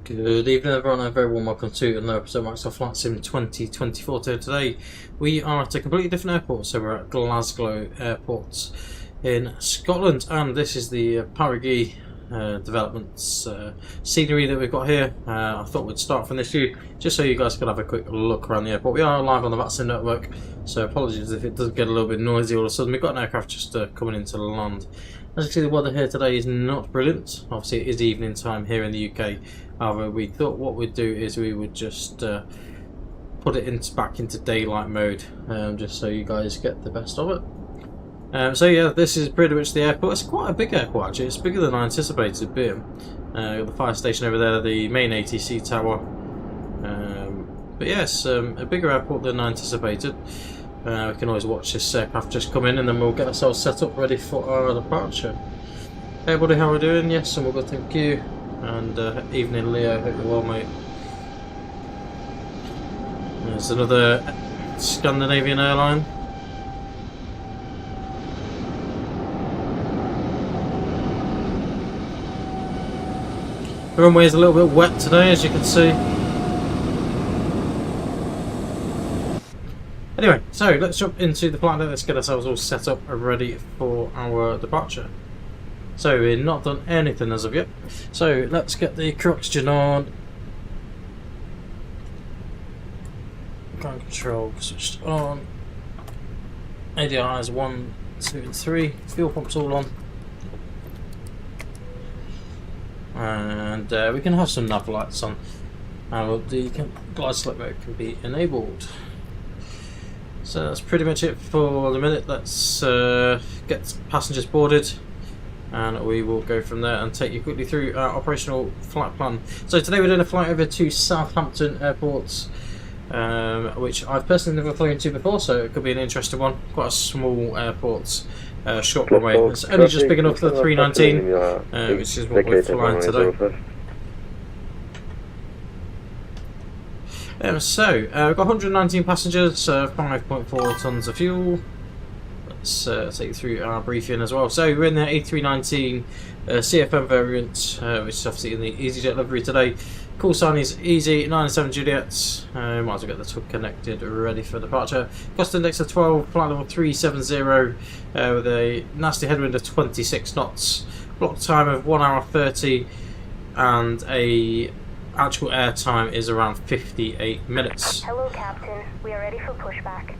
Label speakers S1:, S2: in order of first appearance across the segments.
S1: Good evening everyone, and very warm welcome to another episode of Microsoft Flight Sim 2024. So today we are at a completely different airport, so we're at Glasgow Airport in Scotland, and this is the Parigi developments scenery that we've got here. I thought we'd start from this view just so you guys can have a quick look around the airport. We are live on the VATSIM network, so apologies if it does get a little bit noisy all of a sudden. We've got an aircraft just coming into land. As you can see, the weather here today is not brilliant. Obviously it is evening time here in the UK. However, we thought what we'd do is we would just put it back into daylight mode, just so you guys get the best of it. So yeah, this is pretty much the airport. It's quite a big airport actually. It's bigger than I anticipated being. Got the fire station over there, the main ATC tower. But yes, a bigger airport than I anticipated. We can always watch this aircraft just come in, and then we'll get ourselves set up ready for our departure. Hey buddy, how are we doing? Yes, I'm all good, thank you. And evening Leo, hope you're well mate. There's another Scandinavian airline. The runway is a little bit wet today, as you can see. Anyway, so let's jump into the flight deck. Let's get ourselves all set up and ready for our departure. So we've not done anything as of yet. So let's get the crew oxygen on. Ground control switched on. ADRs 1, 2 and 3. Fuel pumps all on. And we can have some nav lights on. And the glide select mode can be enabled. So that's pretty much it for the minute. Let's get passengers boarded, and we will go from there and take you quickly through our operational flight plan. So today we're doing a flight over to Southampton Airport, which I've personally never flown to before, so it could be an interesting one. Quite a small airport, short runway. It's only just big enough for the 319, which is what we're flying today. So we've got 119 passengers, 5.4 tons of fuel. Let's take you through our briefing as well. So we're in the A319 CFM variant, which is obviously in the EasyJet livery today. Call sign is Easy 97 Juliet. Might as well get the tug connected, ready for departure. Cost index of 12, flight level 370, with a nasty headwind of 26 knots. Block time of 1 hour 30, and a actual air time is around 58 minutes.
S2: Hello Captain, we are ready for pushback.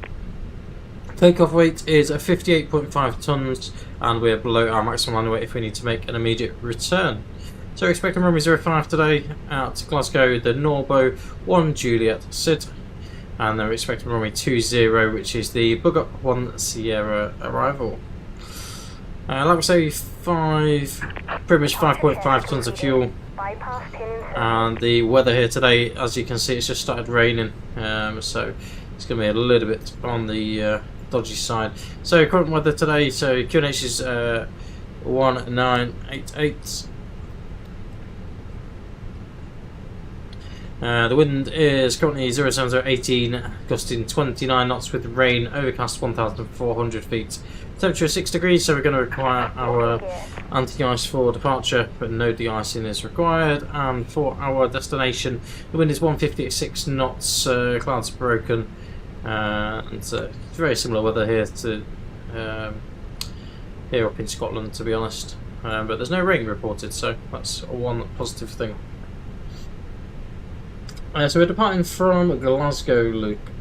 S1: Takeoff weight is 58.5 tons, and we are below our maximum landing weight if we need to make an immediate return. So we're expecting runway 05 today at Glasgow, the Norbo 1 Juliet Sid, and then we're expecting runway 20, which is the Bug Up 1 Sierra arrival. Like we say, pretty much 5.5 tons of fuel. And the weather here today, as you can see, it's just started raining, so it's going to be a little bit on the dodgy side. So current weather today, so QNH is 1988. The wind is currently 07018, gusting 29 knots with rain, overcast 1,400 feet. Temperature is 6 degrees, so we're going to require our anti-ice for departure, but no de-icing is required. And for our destination, the wind is 150 at 6 knots, clouds broken, and it's very similar weather here to here up in Scotland, to be honest. But there's no rain reported, so that's one positive thing. So we're departing from Glasgow, Luke.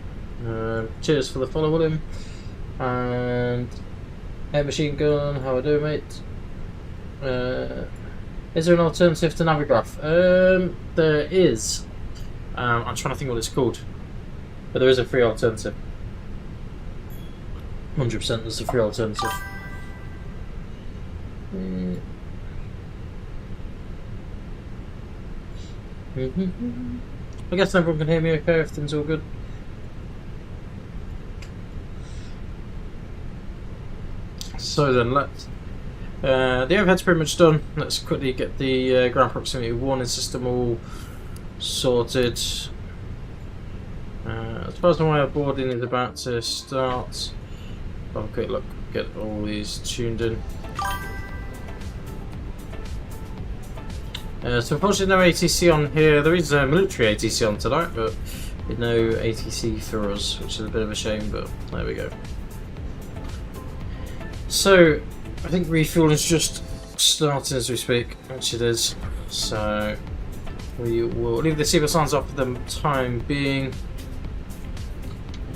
S1: Cheers for the follow, William. And Air Machine Gun, how are we doing, mate? Is there an alternative to Navigraph? There is. I'm trying to think what it's called. But there is a free alternative. 100% there's a free alternative. I guess everyone can hear me okay, everything's all good. So then let's the overhead's pretty much done. Let's quickly get the ground proximity warning system all sorted. As far as the way of boarding is about to start, have a quick look, get all these tuned in. So unfortunately no ATC on here. There is a military ATC on tonight, but with no ATC for us, which is a bit of a shame, but there we go. So I think refueling is just starting as we speak, which it is. So we will leave the seatbelt signs off for the time being,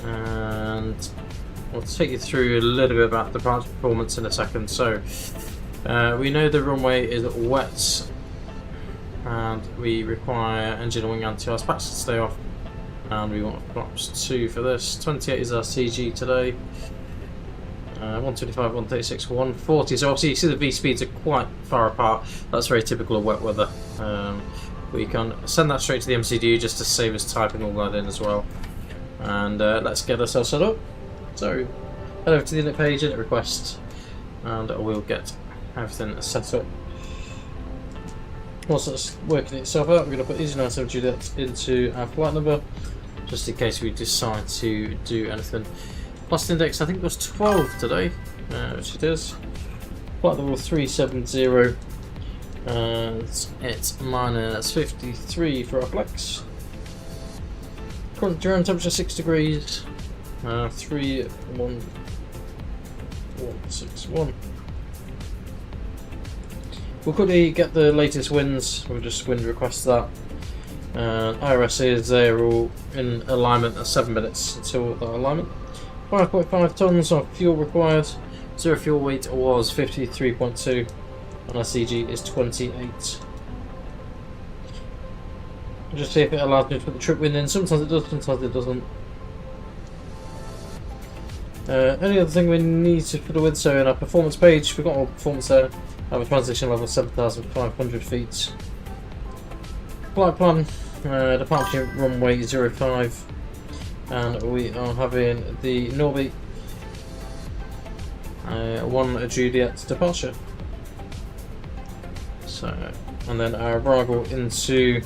S1: and I'll take you through a little bit about the departure performance in a second. So we know the runway is wet, and we require engine and wing anti-ice packs to stay off, and we want flaps 2 for this. 28 is our CG today. 125, 136, 140. So obviously you see the V speeds are quite far apart. That's very typical of wet weather. We can send that straight to the MCDU just to save us typing all that in as well. And let's get ourselves set up. So head over to the unit page, unit request, and we'll get everything set up. Once it's working itself out, we're going to put EasyJet A319 into our flight number, just in case we decide to do anything. Blast index, I think it was 12 today, which it is. Flight level 370, and it's minus 53 for our flex. Current ground temperature 6 degrees, 31161. We'll quickly get the latest winds, we'll just wind request that. IRS is there all in alignment at 7 minutes until that alignment. 5.5 tonnes of fuel required. Zero fuel weight was 53.2, and our CG is 28. I'll just see if it allows me to put the trip wind in. Sometimes it does, sometimes it doesn't. Any other thing we need to put with, so in our performance page, we've got all performance there. Have a transition level 7,500 feet. Flight plan, departure runway 05. And we are having the Norby 1 Juliet departure. So, and then our arrival into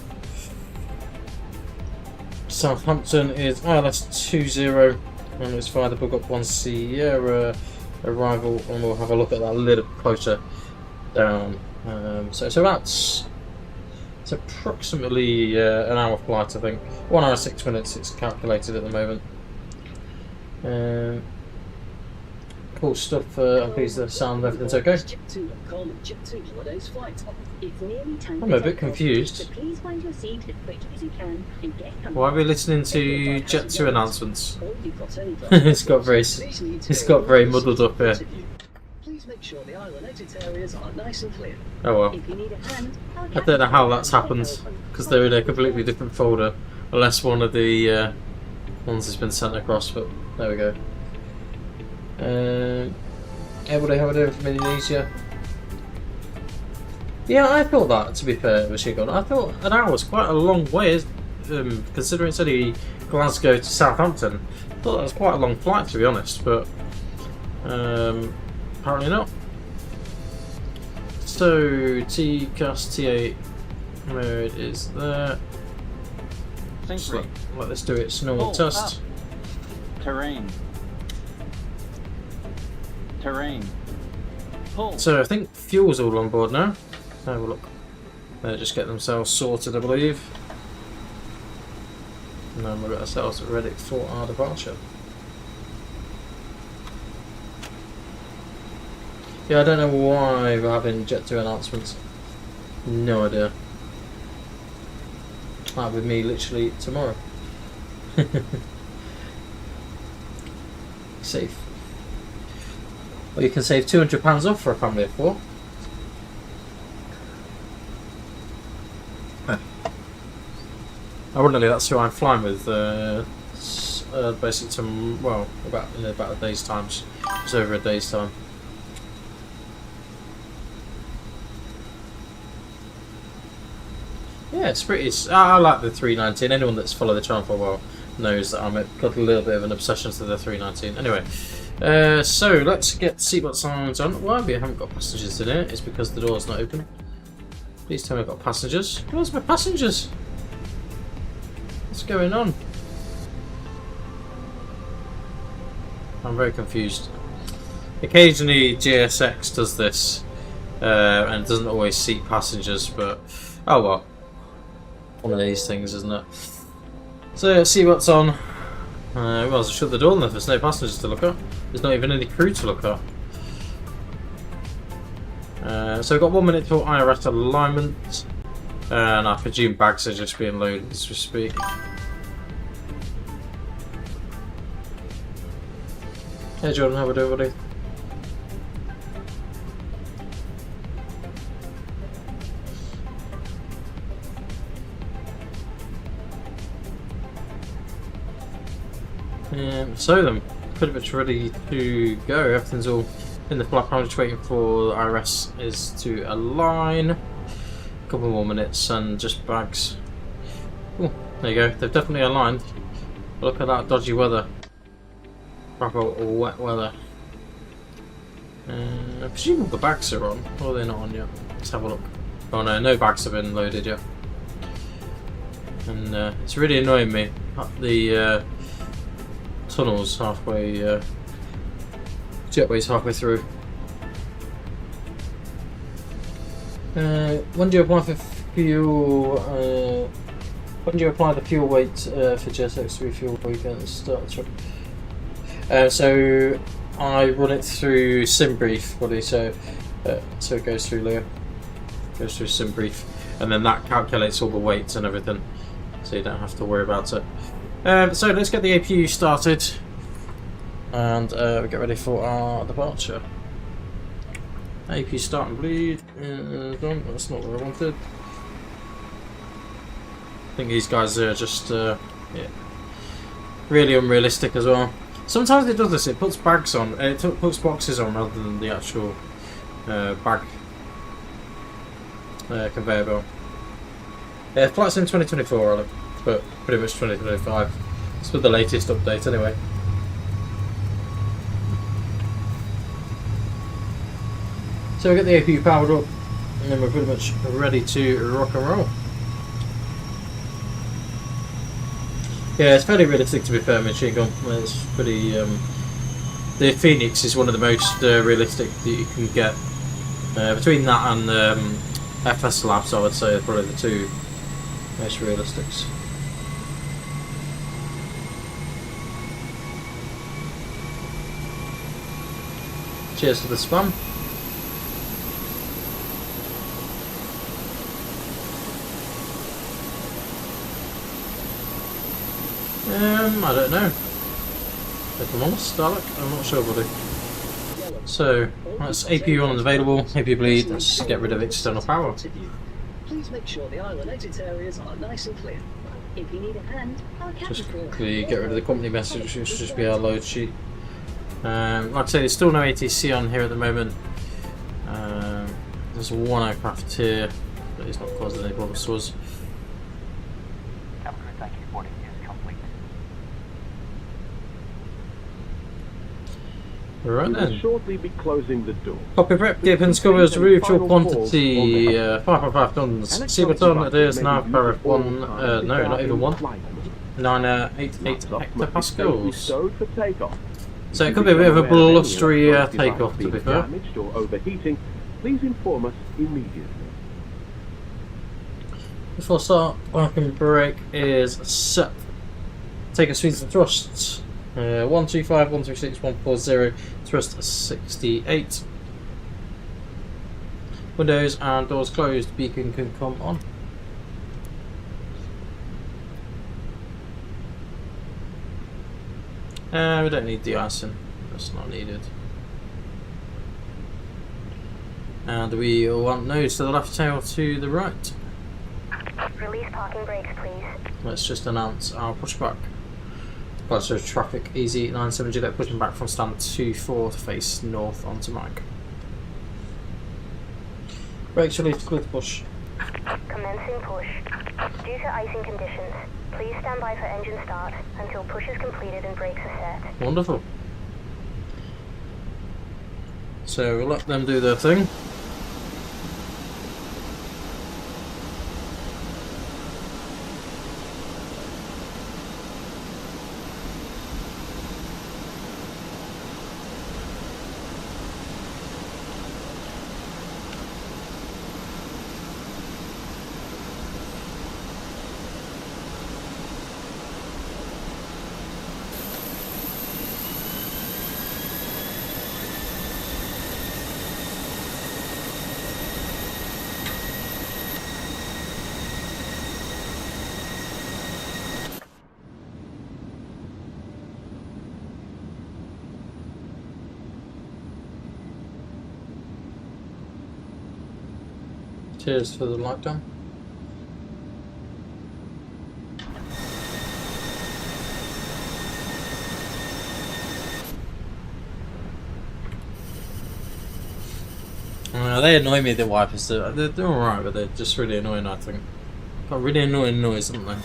S1: Southampton is ILS 20, and it's via the book up 1 Sierra arrival, and we'll have a look at that a little closer down. So that's approximately an hour flight, I think. 1 hour 6 minutes it's calculated at the moment. Cool stuff. I'm pleased the sound and everything's okay. I'm a bit confused. Why are we listening to Jet 2 announcements? It's got very muddled up here.
S3: Please make sure the island exit areas are nice and clear.
S1: Oh well. I don't know how that's happened, because they're in a completely different folder, unless one of the ones has been sent across, but there we go. Everybody have a day from Indonesia. Yeah, I thought that, to be fair, with Shigon. I thought an hour was quite a long way, considering it's only Glasgow to Southampton. I thought that was quite a long flight, to be honest, but apparently not. So TCAS T8 mode is there. So let's do its normal test.
S4: Terrain. Pull.
S1: So I think fuel's all on board now. Have a look. They'll just get themselves sorted, I believe. And then we'll get ourselves ready for our departure. Yeah, I don't know why we're having Jet 2 announcements. No idea. That'll be me literally tomorrow. Safe. Well, you can save £200 off for a family of 4. Ironically, that's who I'm flying with. Basically, in about a day's time. It's over a day's time. Yeah, it's pretty. I like the 319. Anyone that's followed the channel for a while knows that I've got a little bit of an obsession to the 319. Anyway, so let's get seatbelt signs on. Why we haven't got passengers in here is because the door's not open. Please tell me I've got passengers. Where's my passengers? What's going on? I'm very confused. Occasionally GSX does this, and it doesn't always seat passengers, but oh well. One of these things, isn't it? So let's see what's on. Well, I'll shut the door then if there's no passengers to look at. There's not even any crew to look at. So we've got 1 minute till IRS alignment, and I presume bags are just being loaded as we speak. Hey Jordan, how we doing, buddy? So then, pretty much ready to go. Everything's all in the flap. I'm just waiting for the IRS is to align. A couple more minutes and just bags. Ooh, there you go. They've definitely aligned. Look at that dodgy weather. Proper wet weather. I presume all the bags are on. Or they're not on yet. Let's have a look. Oh no, no bags have been loaded yet. And it's really annoying me. The tunnels halfway, jetway's halfway through. When do you apply for fuel? When do you apply the fuel weight for JSX3 fuel weekend start? So I run it through SimBrief, buddy. So it goes through Leo, goes through SimBrief, and then that calculates all the weights and everything, so you don't have to worry about it. So let's get the APU started and get ready for our departure. APU start and bleed. That's not what I wanted. I think these guys are just yeah, really unrealistic as well. Sometimes it does this. It puts bags on. It puts boxes on rather than the actual bag conveyor belt. Flight's in 2024, Alec, but pretty much 2025. It's with the latest update anyway. So we get the APU powered up, and then we're pretty much ready to rock and roll. Yeah, it's fairly realistic to be fair, machine gun. It's pretty. The Phoenix is one of the most realistic that you can get. Between that and FS Labs, I would say, are probably the two most realistics. Cheers to the spam. I don't know. If I'm honest, Alec, I'm not sure, buddy. So, that's APU on and available. APU bleed. Let's get rid of external power.
S3: Please make sure the island exit areas are nice and clear. If you need a hand, I'll
S1: just quickly get rid of the company message, which should just be our load sheet. Like I say, there's still no ATC on here at the moment. There's one aircraft here, but it's not causing any problems to us. Right then.
S5: Shortly be closing the door.
S1: Copy prep, Gibbons covers route fuel quantity 5.5 tons. Seabaton, it is now Paris 1, no, not even 1. 988 hectopascals. So it could be a bit of a blustery takeoff, to be fair.
S5: Damaged or overheating, please inform us immediately.
S1: Before start, parking brake is set. Take a speeds and thrusts. 125, 136, 140, thrust 68. Windows and doors closed, beacon can come on. We don't need de-icing, that's not needed. And we want nose to the left, tail to the right.
S2: Release parking brakes, please.
S1: Let's just announce our pushback. So traffic, EasyJet Juliet pushing back from stand 2-4 to face north onto Mike. Brakes released with push.
S2: Commencing push. Due to icing conditions, please stand by for engine start until push is completed and brakes are set.
S1: Wonderful. So we'll let them do their thing. Cheers for the lockdown. They annoy me, the wipers. They're alright, but they're just really annoying, I think. Got really annoying noise, haven't they?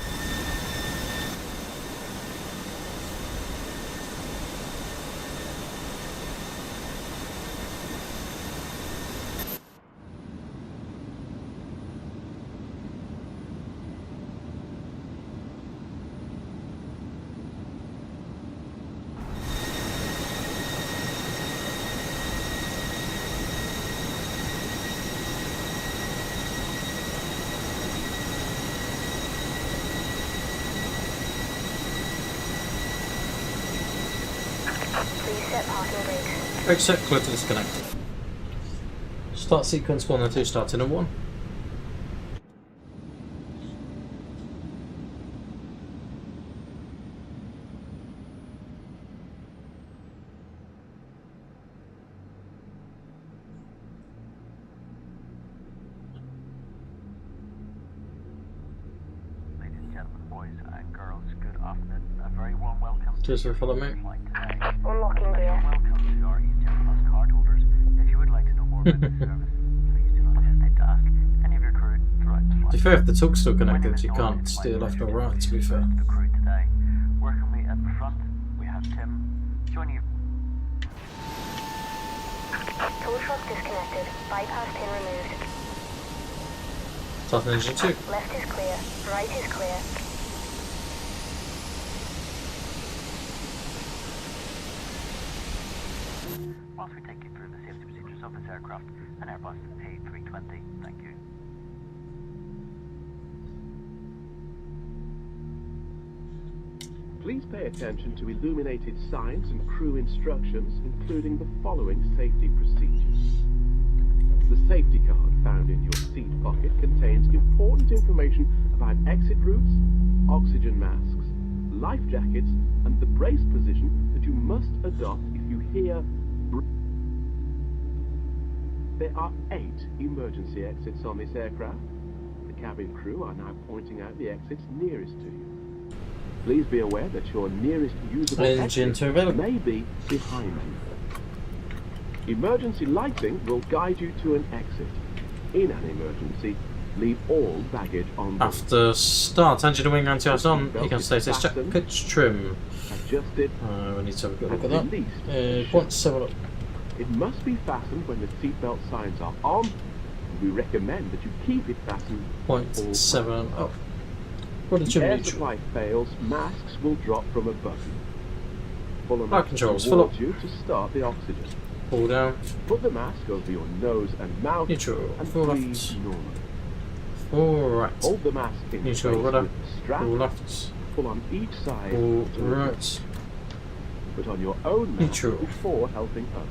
S2: Please set parking brakes.
S1: Exit, clear to disconnect. Start sequence 1 and 2 starting at 1.
S4: Ladies and gentlemen, boys and girls, good afternoon. A very warm welcome.
S1: Cheers for following me.
S2: Unlocking gear.
S4: Welcome to our EasyJet Plus cardholders. If you would like to know more about this service, please do not hesitate to ask any of your crew throughout the
S1: To
S4: flight.
S1: be fair, if the talk's still connected, you can't steer left or right, to be fair.
S4: The crew today. Working me at the front, we have Tim. Joining you.
S2: Tow truck disconnected. Bypass pin removed.
S1: Starting engine 2.
S2: Left is clear. Right is clear.
S4: Whilst we take you through the safety procedures of this aircraft, an Airbus A320. Thank you.
S5: Please pay attention to illuminated signs and crew instructions, including the following safety procedures. The safety card found in your seat pocket contains important information about exit routes, oxygen masks, life jackets, and the brace position that you must adopt if you hear. There are 8 emergency exits on this aircraft. The cabin crew are now pointing out the exits nearest to you. Please be aware that your nearest usable
S1: Engine
S5: exit
S1: 2 available.
S5: may be behind you. Emergency lighting will guide you to an exit. In an emergency, leave all baggage on board.
S1: After start, engine and wing anti-ice on. You can stay check pitch trim.
S5: Adjusted
S1: We need to have a good look at
S5: and
S1: that.
S5: released.
S1: 0.7 up.
S5: It must be fastened when the seatbelt signs are on. We recommend that you keep it fastened.
S1: 0.7 up. What did
S5: If
S1: you
S5: air
S1: neutral?
S5: supply fails, masks will drop from a button. Pull a
S1: Power
S5: mask
S1: controls, fill
S5: towards
S1: up.
S5: you to start the oxygen.
S1: Pull down.
S5: Put the mask over your nose and mouth
S1: Neutral.
S5: and
S1: Full
S5: breathe
S1: left.
S5: normally.
S1: Full right.
S5: Hold the mask in
S1: Neutral
S5: place
S1: rudder.
S5: with the strap.
S1: Full left.
S5: Pull on each side.
S1: Full
S5: to the left.
S1: right.
S5: Put on your own mask
S1: Neutral.
S5: before helping others.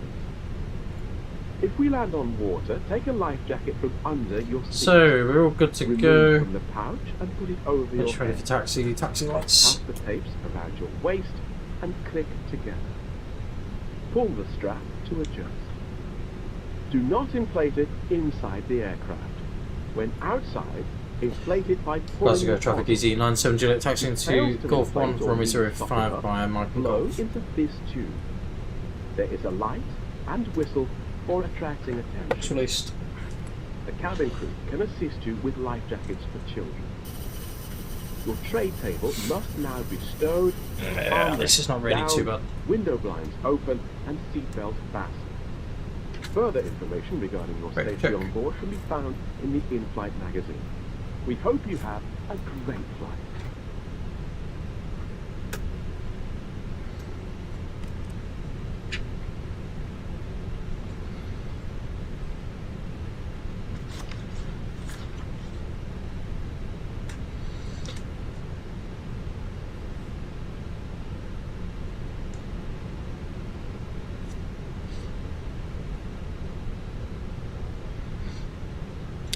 S5: If we land on water, take a life jacket from under your seat.
S1: So, we're all good to
S5: Remove
S1: go.
S5: from the pouch and put it over your
S1: Let's ready
S5: head.
S1: for taxi. Taxi lights.
S5: Pass the tapes around your waist and click together. Pull the strap to adjust. Do not inflate it inside the aircraft. When outside, inflate it by pulling
S1: Glasgow
S5: it
S1: traffic
S5: on.
S1: easy 97 Juliet taxiing
S5: If it
S1: to
S5: fails to
S1: Golf 1
S5: inflate or
S1: from
S5: reach
S1: Easter
S5: the top
S1: 5
S5: of
S1: by Michael
S5: blow
S1: Golf.
S5: into this tube. There is a light and whistle for attracting
S1: It's
S5: attention.
S1: released.
S5: The cabin crew can assist you with life jackets for children. Your tray table must now be stowed,
S1: Yeah, this is not really
S5: down,
S1: too bad.
S5: window blinds open, and seatbelt fastened. Further information regarding your
S1: Great
S5: safety
S1: check.
S5: on board can be found in the in-flight magazine. We hope you have a great flight.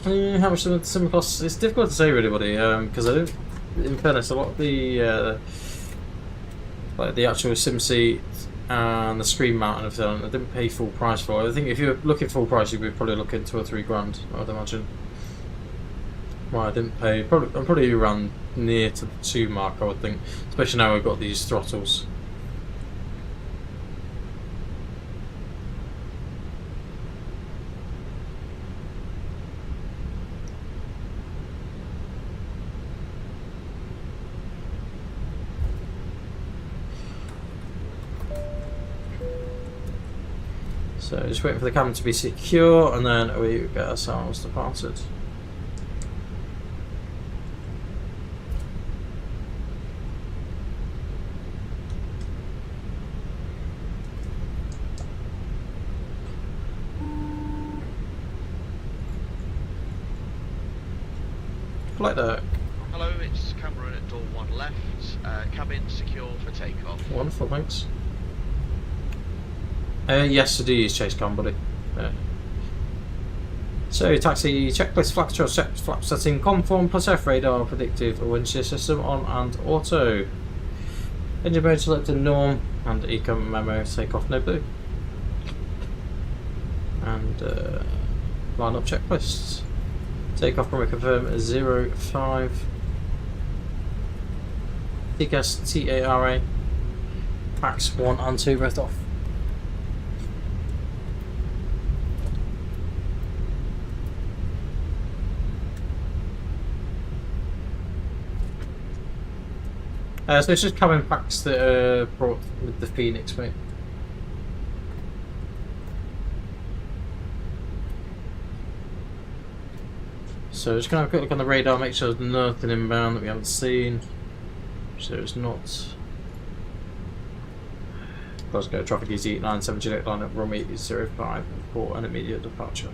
S1: How much the sim costs? It's difficult to say, really, buddy, because I don't. In fairness, a lot of the like the actual sim seat and the screen mount and everything, I didn't pay full price for it. I think if you're looking full price, you'd be probably looking 2 or 3 grand, I would imagine. Well, I didn't pay. I'm probably around near to the 2 mark, I would think. Especially now we've got these throttles. So just waiting for the cabin to be secure, and then we get ourselves departed. Flight deck.
S6: Hello, it's Cameron at door 1 left. Cabin secure for takeoff.
S1: Wonderful, thanks. Yes, I do use Chase Cam, buddy. So, taxi checklist, flap control, flap setting, conform, plus F radar, predictive, wind shear system on and auto. Engine mode selected norm, and eco memo, take off no blue. And line up checklists. Take off primary confirm 05. TCAS TARA. Packs 1 and 2 both off. So it's just cabin packs that are brought with the Phoenix, mate. So just gonna have a quick look on the radar, make sure there's nothing inbound that we haven't seen. So it's not. Glasgow traffic EasyJet direct line at runway 05 for an immediate departure.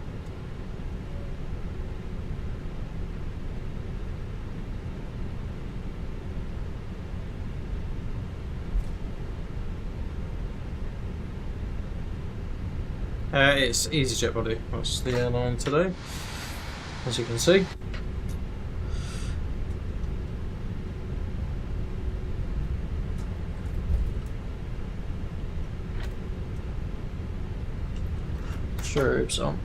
S1: It's EasyJet, buddy. That's the airline today, as you can see. Troops on.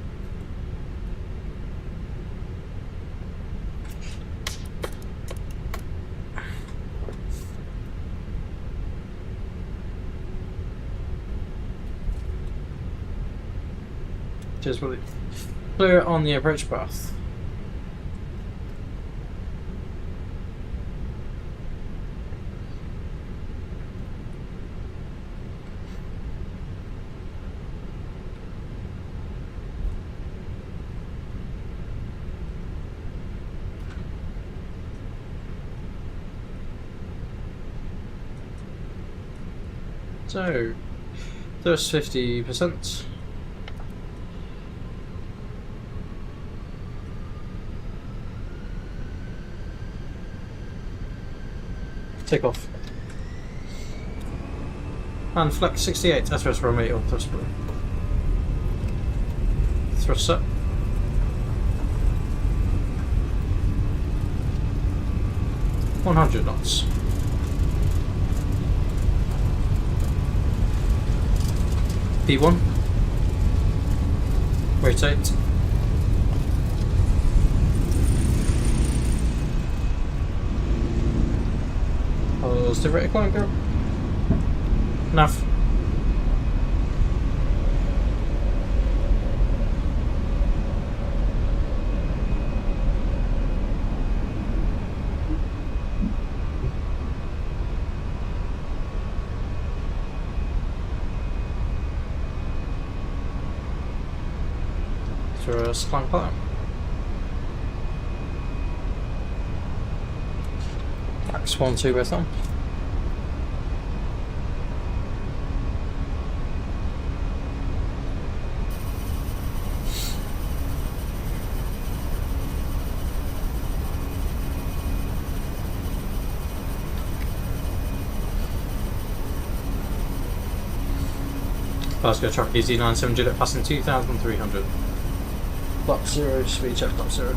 S1: Cheers, buddy. Clear on the approach path. So, there's 50%. Take off. And flex 68, SOS runway on thrust blue. Thrust set. knots. P1. Rotate. Positive rate of climb, girl. Nav. Just climb climb. Max 1-2 both on. Glasgow traffic EZ97 Juliet passing 2,300. Block 0, speed check block 0.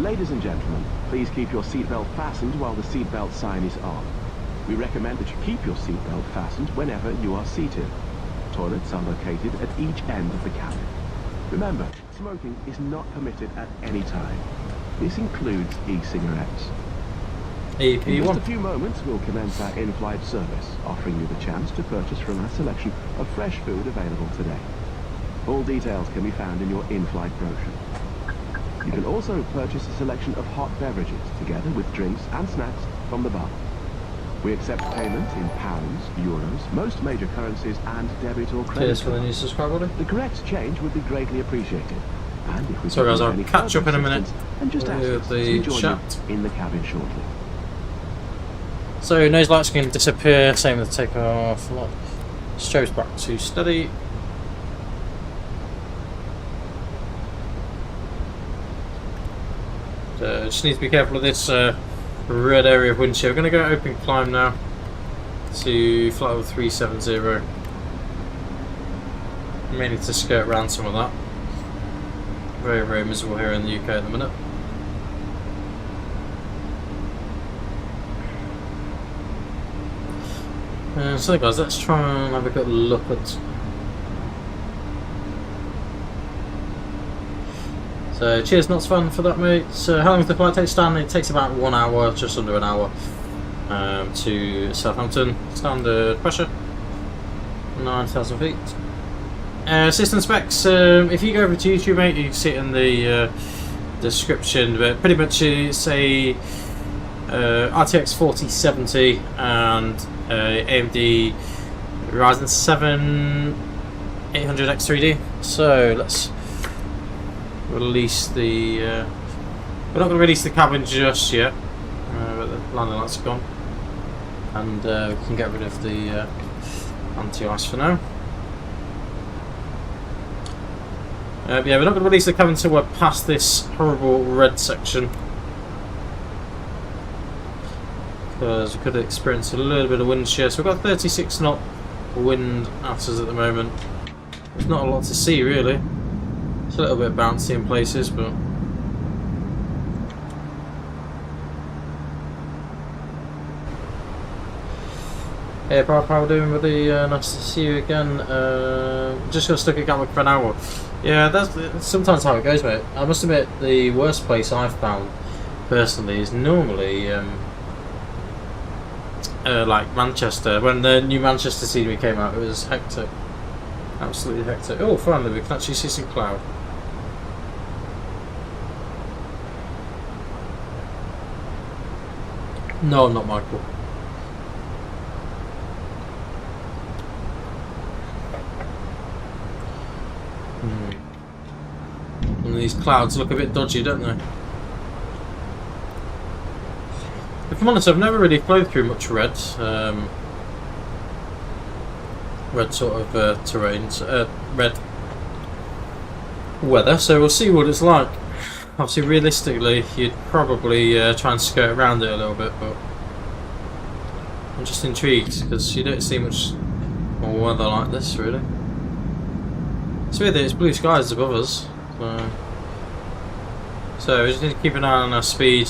S5: Ladies and gentlemen, please keep your seatbelt fastened while the seatbelt sign is on. We recommend that you keep your seatbelt fastened whenever you are seated. Toilets are located at each end of the cabin. Remember, smoking is not permitted at any time. This includes e-cigarettes. In just a
S1: EP1.
S5: few moments, we'll commence our in-flight service, offering you the chance to purchase from our selection of fresh food available today. All details can be found in your in-flight brochure. You can also purchase a selection of hot beverages, together with drinks and snacks from the bar. We accept payment in pounds, euros, most major currencies, and debit or credit
S1: Cheers for the new
S5: cards.
S1: subscribe, buddy.
S5: The correct change would be greatly appreciated. And if we
S1: So guys,
S5: can
S1: I'll
S5: any
S1: catch up in a
S5: further
S1: minute
S5: assistance, and just ask
S1: with
S5: us
S1: the
S5: to join
S1: chat.
S5: you in the cabin shortly.
S1: So nose lights can disappear, same with the takeoff. Strobe's back to steady. So just need to be careful of this red area of wind shear. We're going to go open climb now to flight level 370. May need to skirt around some of that. Very, very miserable here in the UK at the minute. So guys, let's try and have a good look at. So cheers, not fun for that, mate. So how long does the flight take, Stan? It takes about 1 hour, just under an hour, to Southampton. Standard pressure, 9,000 feet. System specs. If you go over to YouTube, mate, you can see it in the description. But pretty much it's a RTX 4070 and AMD Ryzen 7 800X3D. So let's release the. We're not going to release the cabin just yet, but the landing lights are gone, and we can get rid of the anti-ice for now. Yeah, we're not going to release the cabin until we're past this horrible red section, because we could experience a little bit of wind shear. So we've got 36 knot wind at us at the moment. There's not a lot to see really. It's a little bit bouncy in places, but hey, how are we doing, buddy? Nice to see you again. Just got stuck at Gatwick for an hour. Yeah, that's sometimes how it goes, mate. I must admit, the worst place I've found personally is normally like Manchester. When the new Manchester scenery came out, it was hectic, absolutely hectic. Oh, finally we can actually see some cloud. No, I'm not Michael. And these clouds look a bit dodgy, don't they? If I'm honest, I've never really flown through much red sort of terrains, red weather, so we'll see what it's like. Obviously, realistically, you'd probably try and skirt around it a little bit, but I'm just intrigued because you don't see much more weather like this, really. It's weird that it's blue skies above us, so we just need to keep an eye on our speed.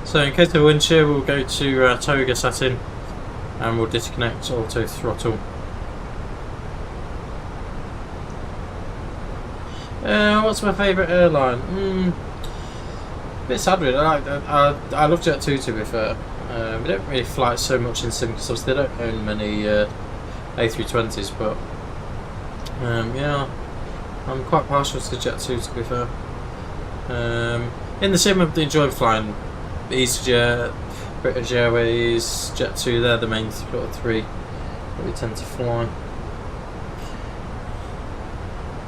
S1: So in case of wind shear, we'll go to toga setting and we'll disconnect auto throttle. What's my favourite airline? Bit sad really. I love Jet2 to be fair. We don't really fly so much in sim because obviously they don't own many A320s, but yeah, I'm quite partial to Jet2 to be fair. In the sim I've enjoyed flying EasyJet, British Airways, Jet2, they're the main sort of three that we tend to fly.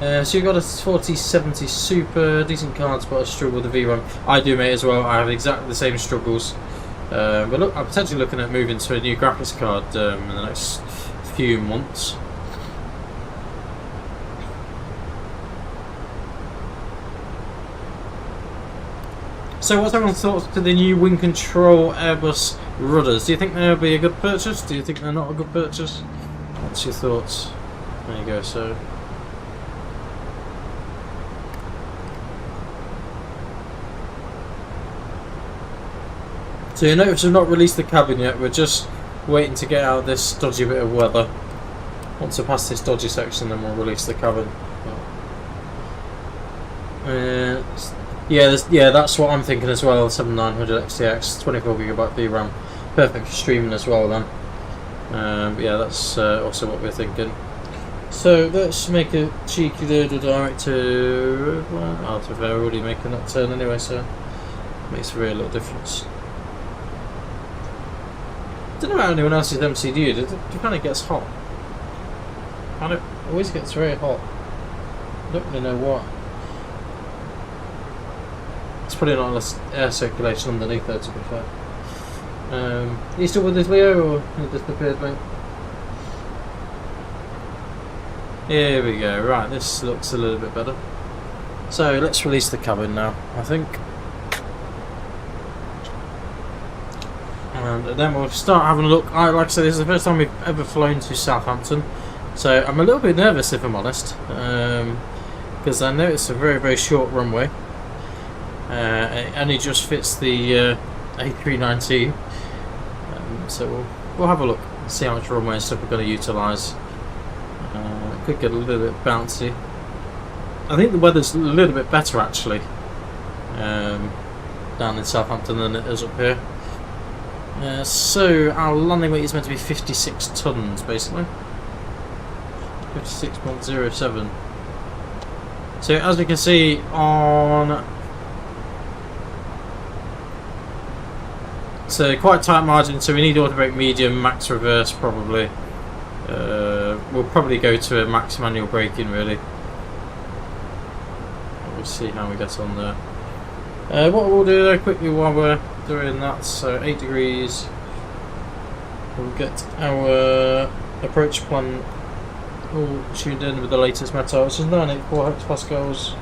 S1: So you've got a 4070 Super, decent cards, but I struggle with the V1. I do, mate, as well. I have exactly the same struggles. But look, I'm potentially looking at moving to a new graphics card in the next few months. So what's everyone's thoughts to the new wing control Airbus rudders? Do you think they'll be a good purchase? Do you think they're not a good purchase? What's your thoughts? There you go, so... So you notice we've not released the cabin yet, we're just waiting to get out of this dodgy bit of weather. Once we pass this dodgy section, then we'll release the cabin. Yeah, that's what I'm thinking as well. 7900 XTX, 24GB VRAM, perfect for streaming as well. Then, yeah, that's also what we're thinking. So let's make a cheeky little direct to. Well, to be fair, we're already making that turn anyway, so it makes a real little difference. I don't know about anyone else's MCD. It kind of gets hot. It always gets very hot. I don't really know why. It's probably not enough air circulation underneath there, to be fair. Are you still with us, Leo, or you disappeared, mate? Here we go. Right, this looks a little bit better. So let's release the cabin now, I think. And then we'll start having a look. Like I said, this is the first time we've ever flown to Southampton. So I'm a little bit nervous, if I'm honest. Because I know it's a very, very short runway. It only just fits the A319. So we'll have a look and see how much runway and stuff we're going to utilise. It could get a little bit bouncy. I think the weather's a little bit better actually down in Southampton than it is up here. So our landing weight is meant to be 56 tonnes basically. 56.07. So as we can see on... So quite tight margin, so we need auto brake medium, max reverse probably. We'll probably go to a max manual braking really. We'll see how we get on there. What we'll do though quickly while we're doing that, so 8 degrees, we'll get our approach plan all tuned in with the latest metal, which is 984 hectopascals.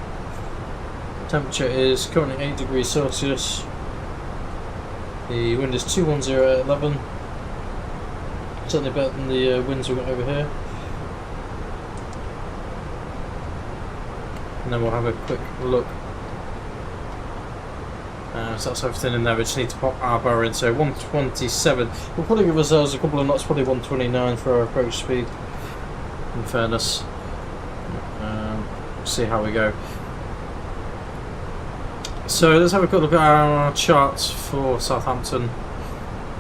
S1: Temperature is currently 8 degrees Celsius. The wind is 210 at 11. Certainly better than the winds we've got over here. And then we'll have a quick look. So that's everything in there. We just need to pop our bar in. So 127. We'll probably give ourselves a couple of knots, probably 129 for our approach speed. In fairness, see how we go. So let's have a quick look at our charts for Southampton.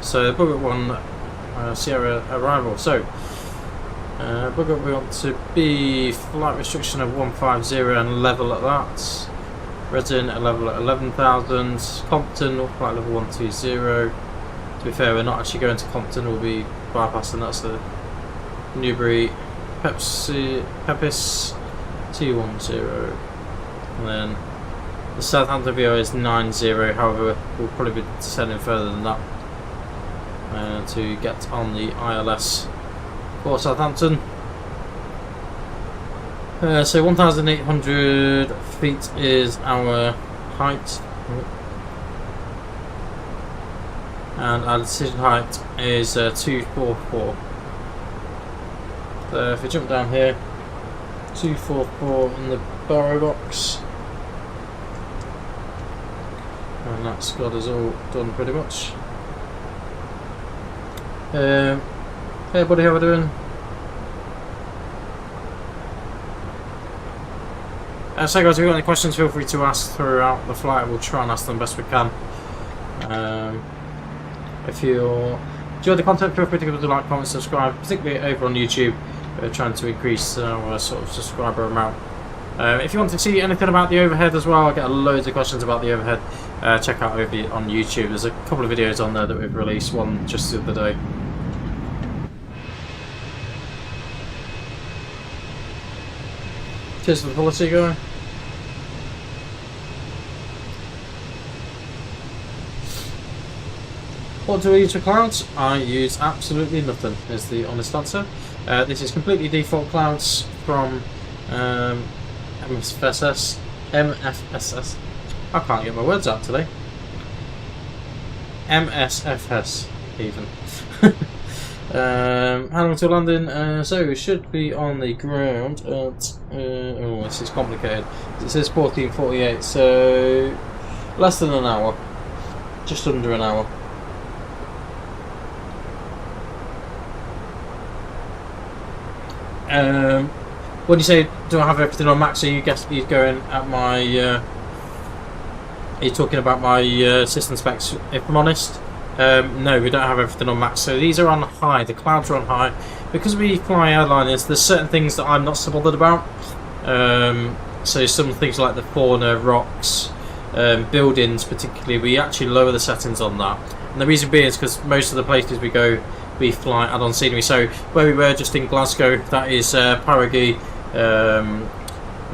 S1: So Bugger 1 Sierra arrival. So Bugger, we want to be flight restriction of 150 and level at that. Reading a level at 11,000. Compton flight level 120. To be fair, we're not actually going to Compton. We'll be bypassing. That's the Newbury Pepis 210, and then the Southampton VO is 90. However, we'll probably be descending further than that to get on the ILS for Southampton. So 1,800 feet is our height, and our decision height is 244. So if we jump down here, 244 in the barrow box, and that's got us all done pretty much. Hey buddy, how we doing? So guys, if you've got any questions, feel free to ask throughout the flight. We'll try and ask them best we can. If you enjoy the content, feel free to give us a like, comment, subscribe, particularly over on YouTube. We're trying to increase our sort of subscriber amount. If you want to see anything about the overhead as well, I get loads of questions about the overhead. Check out over on YouTube. There's a couple of videos on there that we've released, one just the other day. Cheers for the policy guy. What do I use for clouds? I use absolutely nothing, is the honest answer. This is completely default clouds from MSFS. I can't get my words out today. MSFS even. How long to landing? So we should be on the ground at oh, this is complicated. It says 14:48, so less than an hour, just under an hour. When you say do I have everything on max, are you going at my? Are you talking about my system specs? If I'm honest, no, we don't have everything on max. So these are on high. The clouds are on high because we fly airliners. There's certain things that I'm not so bothered about. So some things like the fauna, rocks, buildings, particularly, we actually lower the settings on that. And the reason being is because most of the places we go, we fly add-on scenery. So where we were just in Glasgow, that is Paraguay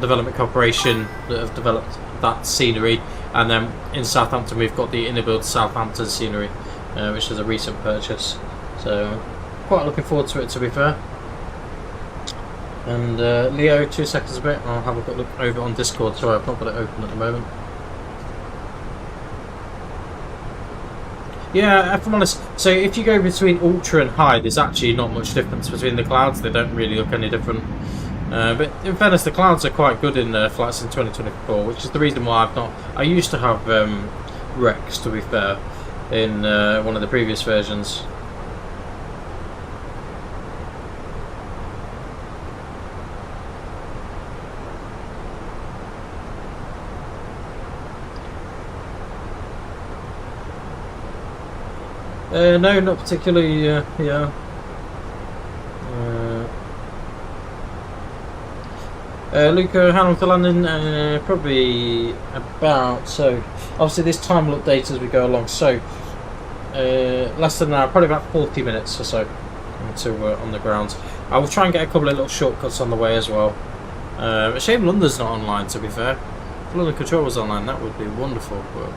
S1: Development Corporation that have developed that scenery, and then in Southampton we've got the inner build Southampton scenery, which is a recent purchase. So quite looking forward to it, to be fair. And Leo, 2 seconds a bit, I'll have a quick look over on Discord. Sorry, I've not got it open at the moment. Yeah, if I'm honest, so if you go between ultra and high, there's actually not much difference between the clouds. They don't really look any different. But in fairness, the clouds are quite good in flights in 2024, which is the reason why I've not. I used to have Rex, to be fair, in one of the previous versions. No, not particularly. Yeah. Luca, how long to London? Probably about. So, obviously, this time will update as we go along. So, less than an hour, probably about 40 minutes or so until we're on the ground. I will try and get a couple of little shortcuts on the way as well. A shame London's not online, to be fair. If London Control was online, that would be wonderful, but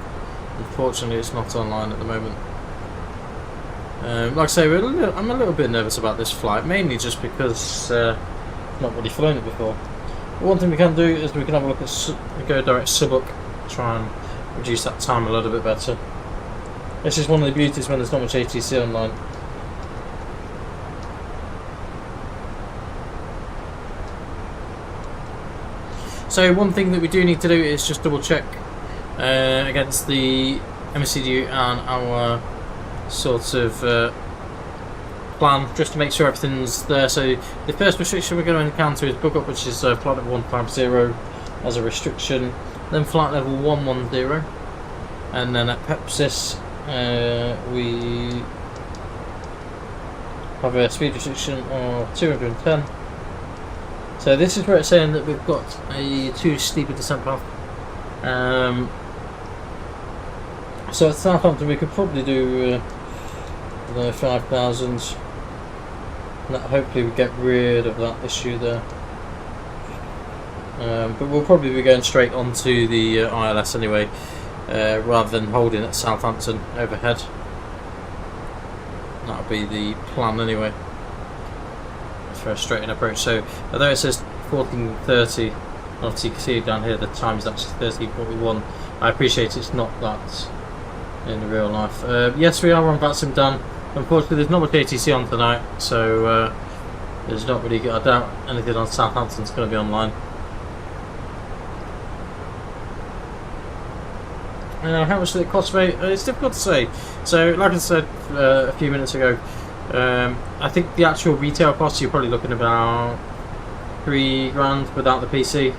S1: unfortunately, it's not online at the moment. Like I say, I'm a little bit nervous about this flight, mainly just because I've not really flown it before. But one thing we can do is we can have a look at go direct Subuk, try and reduce that time a little bit better. This is one of the beauties when there's not much ATC online. So one thing that we do need to do is just double check against the MSCDU and our sort of plan, just to make sure everything's there. So the first restriction we're going to encounter is bug up, which is flight level 150 as a restriction, then flight level 110, and then at Pepsis we have a speed restriction of 210. So this is where it's saying that we've got a too steep a descent path. So at Southampton we could probably do 5,000. That hopefully we get rid of that issue there. But we'll probably be going straight onto the ILS anyway, rather than holding at Southampton overhead. That'll be the plan anyway for a straight in approach. So although it says 14:30, obviously you can see down here the time is actually 13:41. I appreciate it's not that in real life. Yes, we are on VATSIM Dan. Unfortunately, there's not much ATC on tonight, so there's not really. I doubt anything on Southampton's going to be online. How much did it cost me? It's difficult to say. So, like I said a few minutes ago, I think the actual retail cost you're probably looking about £3,000 without the PC.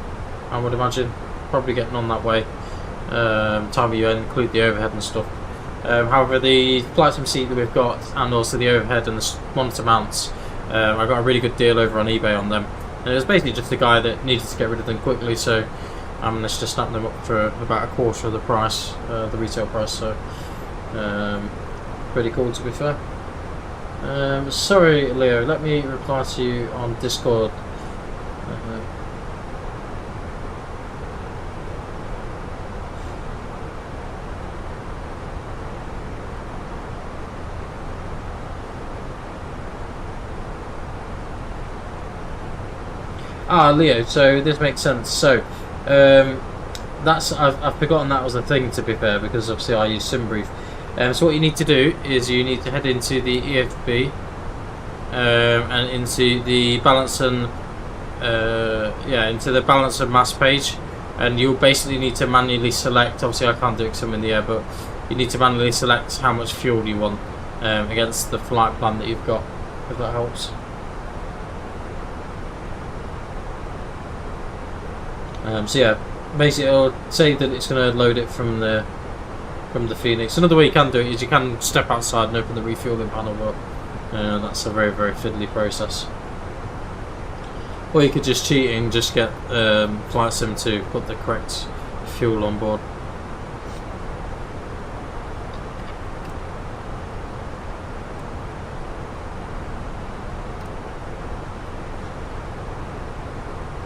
S1: I would imagine, probably getting on that way. Time of year, include the overhead and stuff. However, the flight sim seat that we've got, and also the overhead and the monitor mounts, I got a really good deal over on eBay on them. And it was basically just a guy that needed to get rid of them quickly, so I managed to snap them up for about a quarter of the price, the retail price. So pretty cool, to be fair. Sorry, Leo. Let me reply to you on Discord. Leo, so this makes sense. So that's I've forgotten that was a thing, to be fair, because obviously I use SimBrief. So what you need to do is you need to head into the EFB and into the balance and into the balance of mass page, and you'll basically need to manually select. Obviously, I can't do it because I'm in the air, but you need to manually select how much fuel you want against the flight plan that you've got. If that helps. So yeah, basically it'll say that it's going to load it from the Phoenix. Another way you can do it is you can step outside and open the refueling panel, but that's a very, very fiddly process. Or you could just cheat and just get Flight Sim to put the correct fuel on board.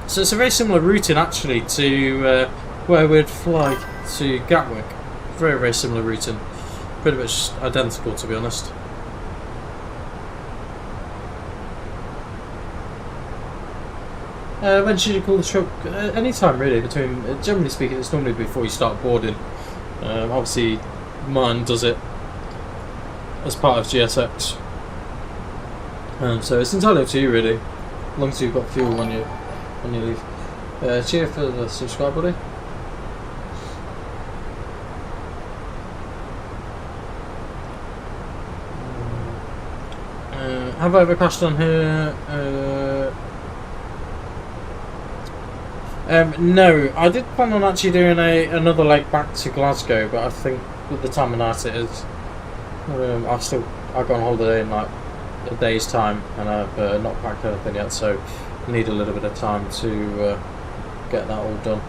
S1: So it's a very similar routing actually to where we'd fly to Gatwick. Very, very similar routing. Pretty much identical, to be honest. When should you call the truck? Anytime really. Generally speaking, it's normally before you start boarding. Obviously, mine does it as part of GSX. So it's entirely up to you really, as long as you've got fuel when you leave. Cheer for the subscribe, buddy. Have I ever crashed on here? No, I did plan on actually doing another leg back to Glasgow, but I think with the time of night it is, I've gone on holiday in like a day's time, and I've not packed anything yet, so I need a little bit of time to get that all done.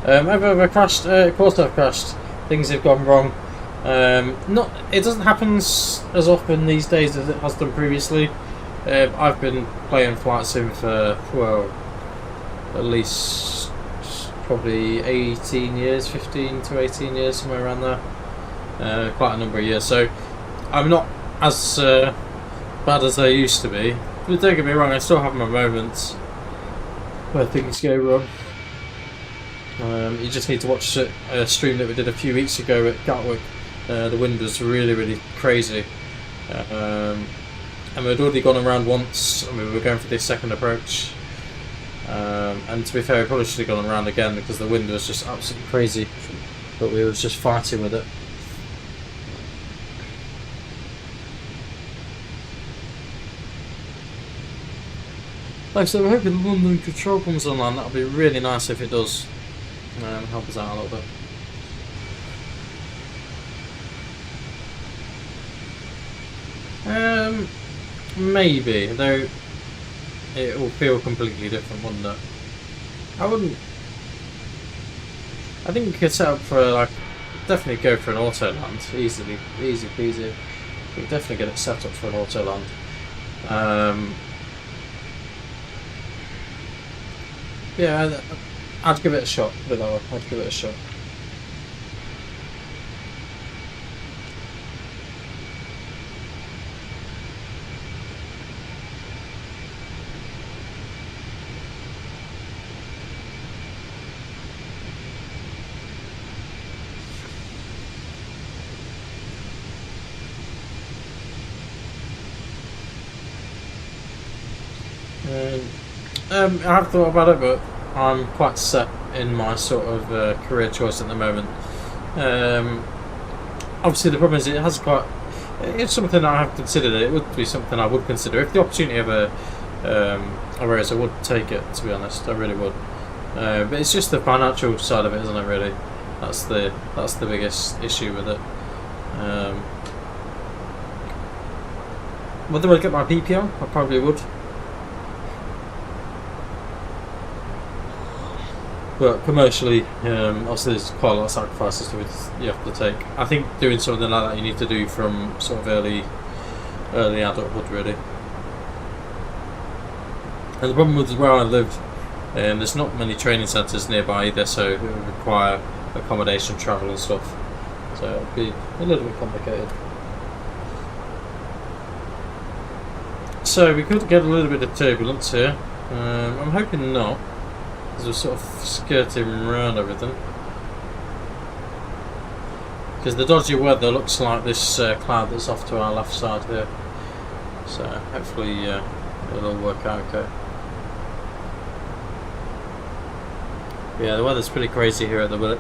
S1: Have I ever crashed? Of course I've crashed. Things have gone wrong. It doesn't happen as often these days as it has done previously. I've been playing Flight Sim for, well, at least probably 18 years, 15 to 18 years, somewhere around there. Quite a number of years, so I'm not as bad as I used to be. But don't get me wrong, I still have my moments where things go wrong. You just need to watch a stream that we did a few weeks ago at Gatwick. The wind was really, really crazy. And we'd already gone around once, and we were going for this second approach. And to be fair, we probably should have gone around again because the wind was just absolutely crazy. But we was just fighting with it. Like I said, we're hoping London control comes online. That'll be really nice if it does. Help us out a little bit. Maybe, though it will feel completely different, wouldn't it? I think you could set up for, like, definitely go for an auto land, easy peasy. You could definitely get it set up for an auto land. Yeah, I'd give it a shot, put it that way. I'd give it a shot. I have thought about it, but I'm quite set in my sort of career choice at the moment. Obviously, the problem is it's something I have considered. It would be something I would consider if the opportunity ever arose. I would take it, to be honest. I really would. But it's just the financial side of it, isn't it? Really, that's the biggest issue with it. Whether I get my PPR, I probably would. But commercially, obviously there's quite a lot of sacrifices you have to take. I think doing something like that you need to do from sort of early adulthood, really. And the problem with where I live, there's not many training centres nearby either, so it would require accommodation, travel and stuff. So it would be a little bit complicated. So we could get a little bit of turbulence here. I'm hoping not. We're sort of skirting around everything. because the dodgy weather looks like this cloud that's off to our left side here. So hopefully it'll all work out okay. Yeah, the weather's pretty crazy here at the minute.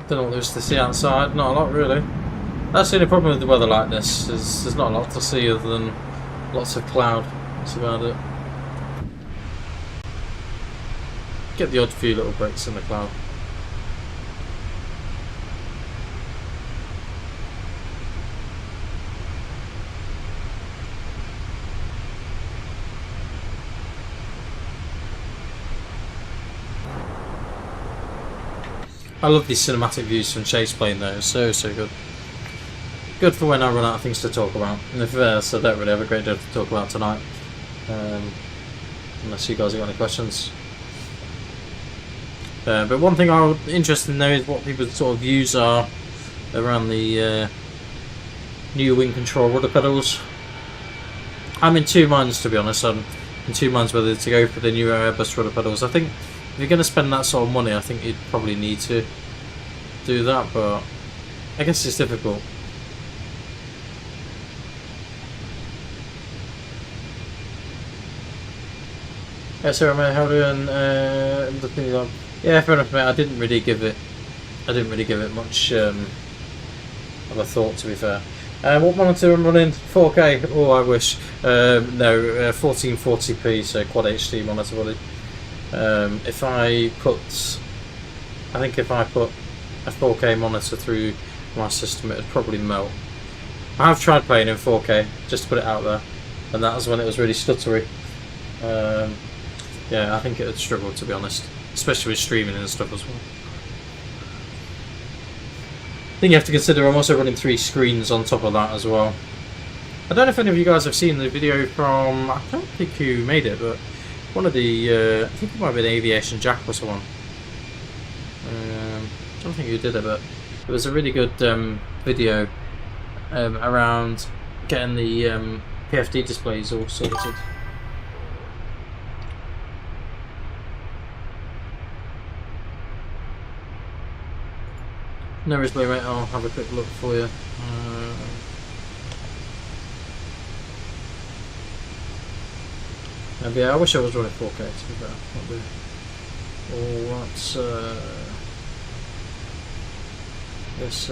S1: Don't know what there is to see outside, not a lot really. That's the only problem with the weather like this, is there's not a lot to see other than lots of cloud. That's about it. Get the odd few little breaks in the cloud. I love these cinematic views from Chase Plane though, it's so good. Good for when I run out of things to talk about. And if so I don't really have a great deal to talk about tonight. Unless you guys have got any questions. But one thing I'm interested in know is what people's sort of views are around the new wing control rudder pedals. I'm in two minds, to be honest. I'm in two minds whether to go for the new Airbus rudder pedals. I think if you're going to spend that sort of money, I think you'd probably need to do that, but I guess it's difficult. Yeah, sorry mate, how are you doing? Yeah, fair enough mate, I didn't really give it much of a thought, to be fair. What monitor I'm running? 4K? Oh, I wish. No, 1440p, so quad HD monitor body. If I put a 4K monitor through my system, it'd probably melt. I have tried playing in 4K, just to put it out there, and that was when it was really stuttery. Yeah, I think it would struggle, to be honest, especially with streaming and stuff as well. I think you have to consider I'm also running 3 screens on top of that as well. I don't know if any of you guys have seen the video from, I don't think who made it, but one of the, I think it might have been Aviation Jack or someone. I don't think who did it, but it was a really good video around getting the PFD displays all sorted. No worries, mate. I'll have a quick look for you. Yeah, I wish I was running 4K, to be fair. Oh, that's this.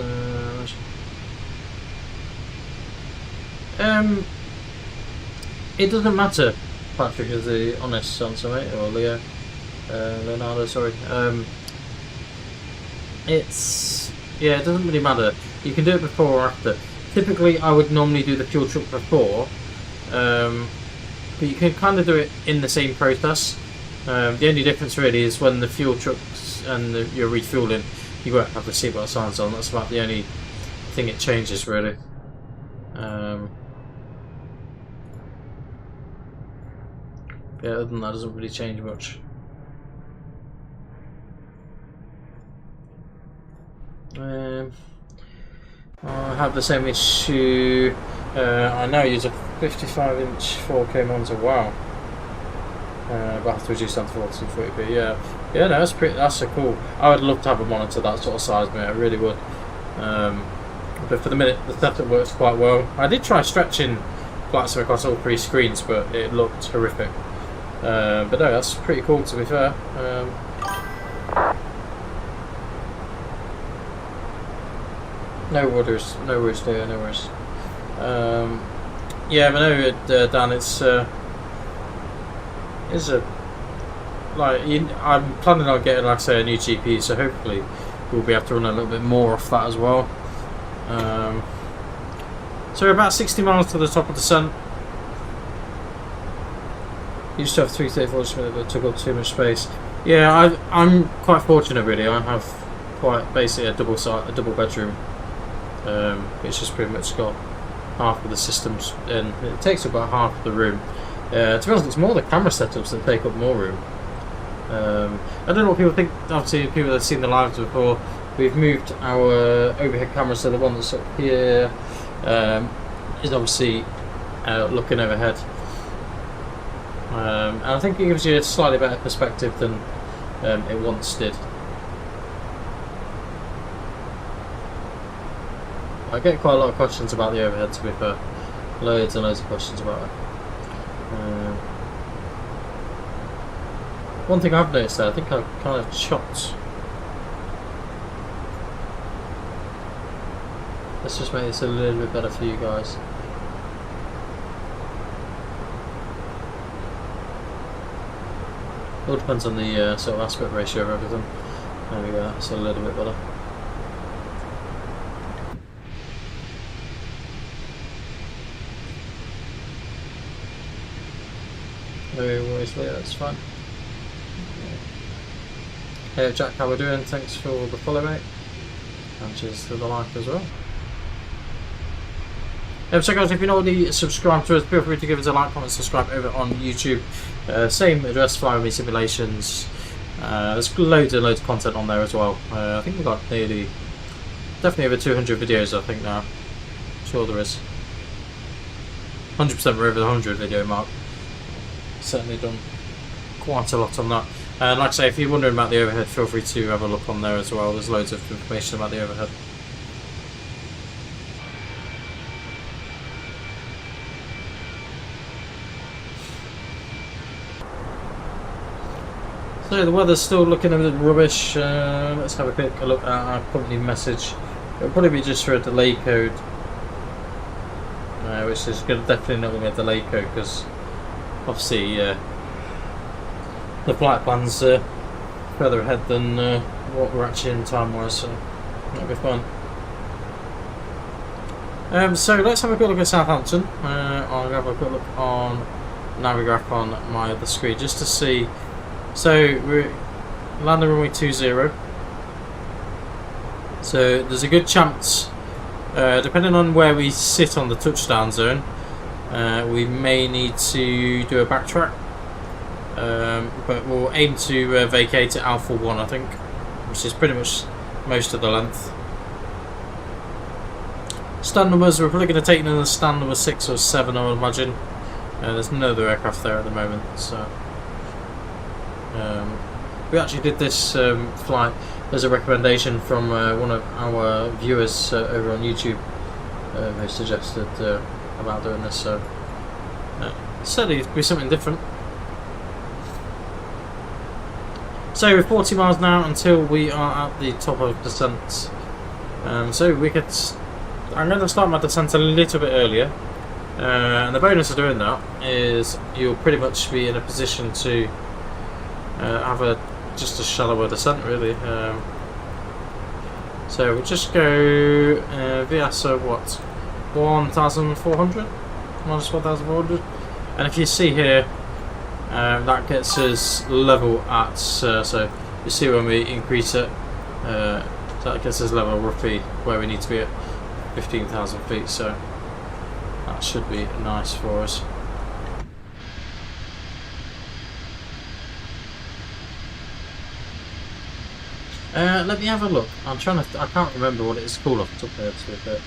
S1: It doesn't matter, Patrick, is the honest answer, mate, or Leo, Leonardo. Sorry. Yeah, it doesn't really matter. You can do it before or after. Typically, I would normally do the fuel truck before, but you can kind of do it in the same process. The only difference really is when the fuel trucks and you're refueling, you won't have the seatbelt signs on. That's about the only thing it changes really. Yeah, other than that, it doesn't really change much. I have the same issue. I now use a 55-inch 4K monitor. Wow. But I have to reduce down to 1440p. Yeah, no, that's a cool. I would love to have a monitor that sort of size, mate. I really would. But for the minute, the setup works quite well. I did try stretching flights across all 3 screens, but it looked horrific. But no, that's pretty cool, to be fair. No worries there, no worries. Yeah, but no, Dan, it's a like I'm planning on getting, like I say, a new GP, so hopefully we'll be able to run a little bit more off that as well. So we're about 60 miles to the top of the sun. Used to have 334, but took up too much space. Yeah, I'm quite fortunate really. I have quite basically a double bedroom. It's just pretty much got half of the systems, and it takes about half of the room. To be honest, it's more the camera setups that take up more room. I don't know what people think. Obviously, people that have seen the lives before, we've moved our overhead camera, so the one that's up here is obviously looking overhead. And I think it gives you a slightly better perspective than it once did. I get quite a lot of questions about the overhead, to be fair. Loads and loads of questions about it. One thing I've noticed there, I think I've kind of chopped. Let's just make this a little bit better for you guys. All depends on the sort of aspect ratio of everything. There we go, that's a little bit better. No worries there, that's fine. Hey Jack, how we doing? Thanks for the follow, mate. And cheers to the like as well. So guys, if you're not already subscribed to us, feel free to give us a like, comment, subscribe over on YouTube. Same address, Fly With Me Simulations. There's loads and loads of content on there as well. I think we've got definitely over 200 videos I think now. Sure there is. 100% we're over the 100 video mark. Certainly done quite a lot on that. And like I say, if you're wondering about the overhead, feel free to have a look on there as well. There's loads of information about the overhead. So the weather's still looking a bit rubbish. Let's have a quick look at our company message. It'll probably be just for a delay code, which is definitely not going to be a delay code because obviously the flight plan's further ahead than what we're actually in time-wise, so that'll be fun. So let's have a quick look at Southampton. I'll have a quick look on Navigraph on my other screen just to see. So we're landing runway 20. So there's a good chance, depending on where we sit on the touchdown zone, we may need to do a backtrack. But we'll aim to vacate at Alpha 1, I think, which is pretty much most of the length. Stand numbers, we're probably going to take another stand number 6 or 7, I would imagine. There's no other aircraft there at the moment, so. We actually did this flight as a recommendation from one of our viewers over on YouTube who suggested about doing this, so certainly it'd be something different. So we're 40 miles an hour until we are at the top of descent. So we could. I'm going to start my descent a little bit earlier, and the bonus of doing that is you'll pretty much be in a position to have just a shallower descent, really. So we'll just go VSO what 1,400 minus 1,400, and if you see here. That gets us level at, so you see when we increase it, that gets us level roughly where we need to be at 15,000 feet, so that should be nice for us. Let me have a look. I can't remember what it's called off the top of my head, to be fair.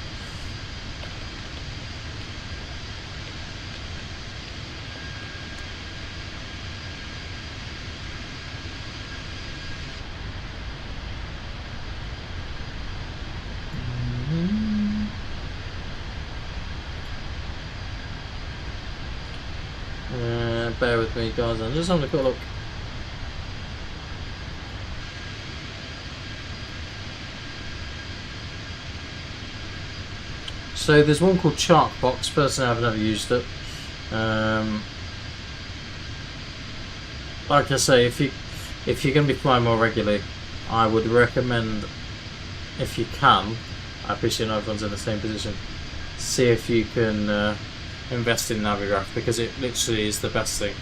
S1: Bear with me, guys. I'm just having a quick look. So there's one called Chartbox. Personally, I've never used it. Like I say, if you're going to be flying more regularly, I would recommend, if you can, I appreciate not everyone's in the same position, see if you can invest in Navigraph, because it literally is the best thing.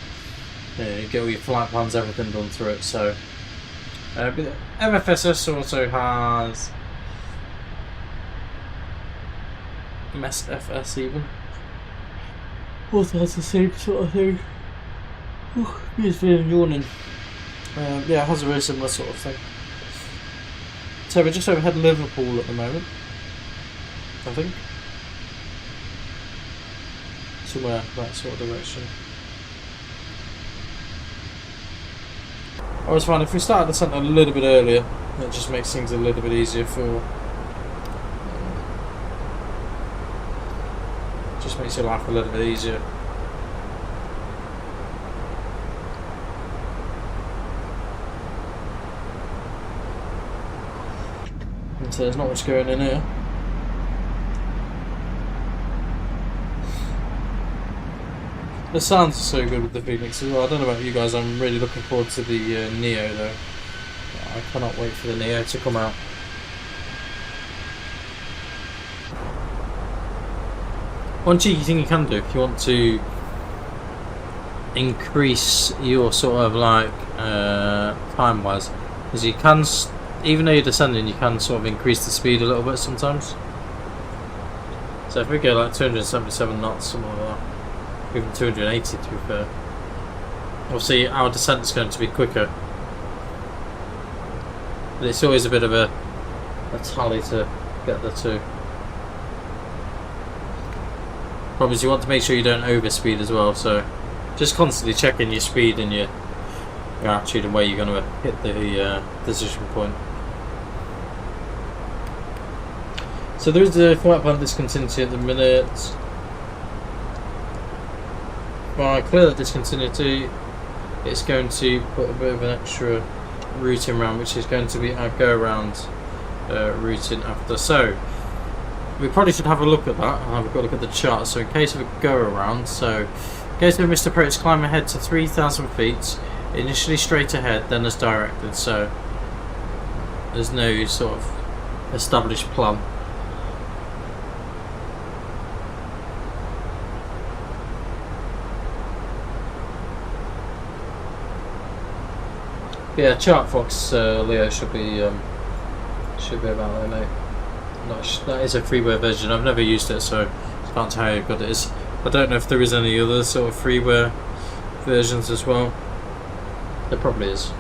S1: You get all your flight plans, everything done through it. So MFSS also has MSFS even. Also has the same sort of thing. He's feeling yawning. Yeah, it has a very similar sort of thing. So we're just overhead Liverpool at the moment, I think. Somewhere that sort of direction. I always find if we start the centre a little bit earlier, that just makes things a little bit easier for. Just makes your life a little bit easier. And so there's not much going in here. The sounds are so good with the Phoenix as well. I don't know about you guys, I'm really looking forward to the Neo though. I cannot wait for the Neo to come out. One cheeky thing you can do if you want to increase your sort of like time wise is you can, even though you're descending, you can sort of increase the speed a little bit sometimes. So if we go like 277 knots, something like that. Even 280 to be fair. Obviously our descent is going to be quicker. But it's always a bit of a tally to get the two. Problem is you want to make sure you don't overspeed as well, so just constantly checking your speed and your attitude and where you're going to hit the decision point. So there is a flight plan discontinuity at the minute. When I clear that discontinuity, it's going to put a bit of an extra routing round, which is going to be our go around routing after. So we probably should have a look at that and have a good look at the chart. So in case of a go around, so in case of Mr. Approach, climb ahead to 3,000 feet, initially straight ahead, then as directed. So there's no sort of established plan. Yeah, Chart Fox Leo should be about there, mate. That is a freeware version. I've never used it, so I can't tell you how good it is. I don't know if there is any other sort of freeware versions as well. There probably is.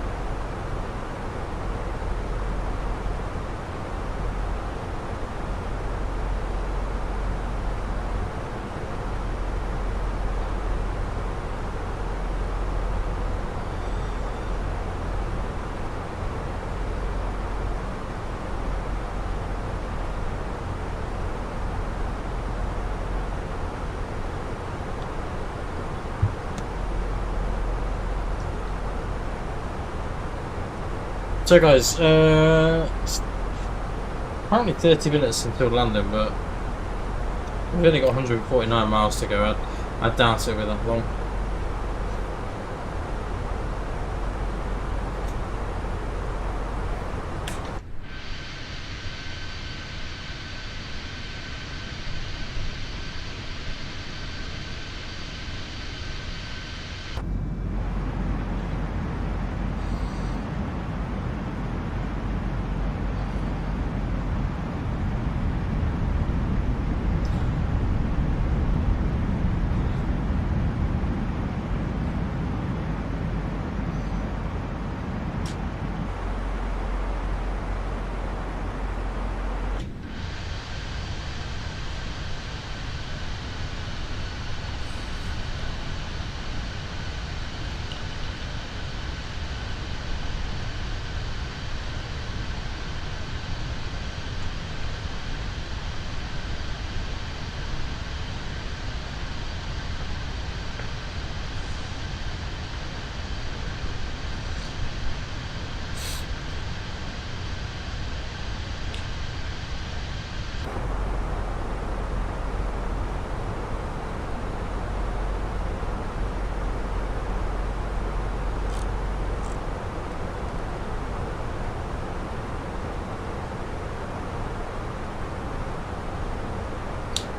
S1: So guys, apparently 30 minutes until landing, but we've only got 149 miles to go. I doubt it'll be that long.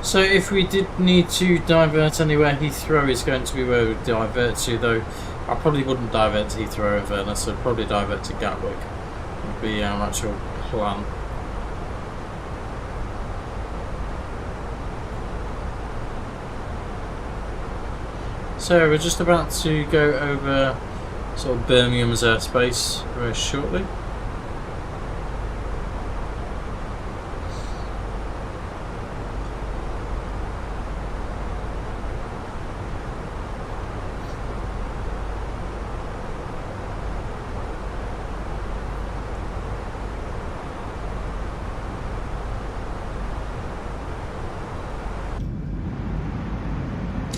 S1: So if we did need to divert anywhere, Heathrow is going to be where we divert to, though I probably wouldn't divert to Heathrow in fairness, I'd probably divert to Gatwick. Would be our actual plan. So we're just about to go over sort of Birmingham's airspace very shortly.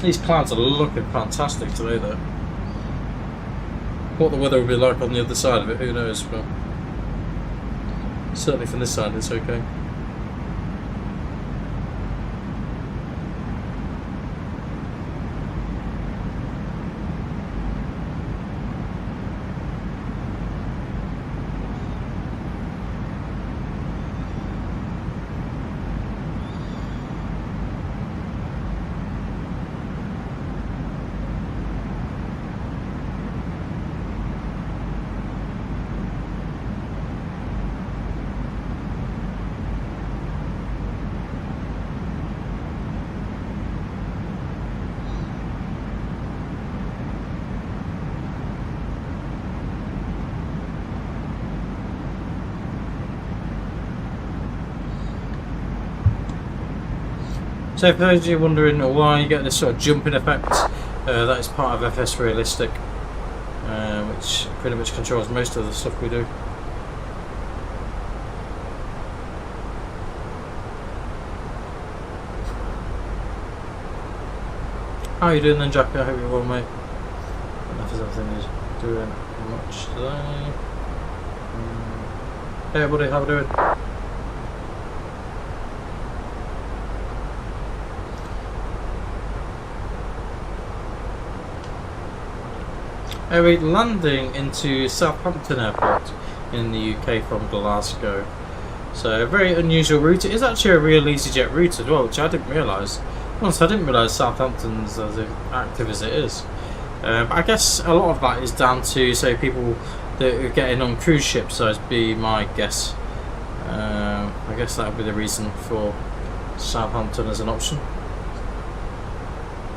S1: These clouds are looking fantastic today though. What the weather will be like on the other side of it, who knows, but certainly from this side it's okay. So for those of you wondering why you get this sort of jumping effect, that is part of FS Realistic, which pretty much controls most of the stuff we do. How are you doing then, Jack? I hope you're well, mate. I don't know if there's anything he's doing much today. Hey everybody, how are we doing? We're landing into Southampton Airport in the UK from Glasgow. So a very unusual route. It is actually a real EasyJet route as well, which I didn't realise. Once I didn't realise Southampton's as active as it is. I guess a lot of that is down to, say, people that are getting on cruise ships, so that'd be my guess. I guess that would be the reason for Southampton as an option.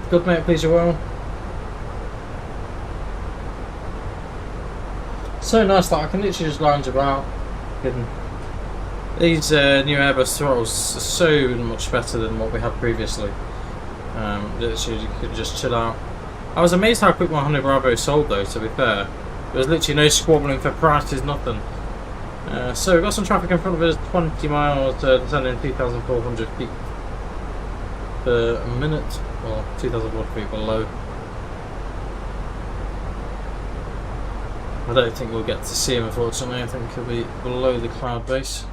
S1: Good mate, please you're well. So nice that I can literally just lounge about. These new Airbus throttles are so much better than what we had previously. Literally you could just chill out. I was amazed how quick my Honda Bravo sold though, to be fair. There was literally no squabbling for prices, nothing. So we've got some traffic in front of us, 20 miles, descending 2,400 feet per minute, or 2,400 feet below. I don't think we'll get to see him, unfortunately. I think he'll be below the cloud base.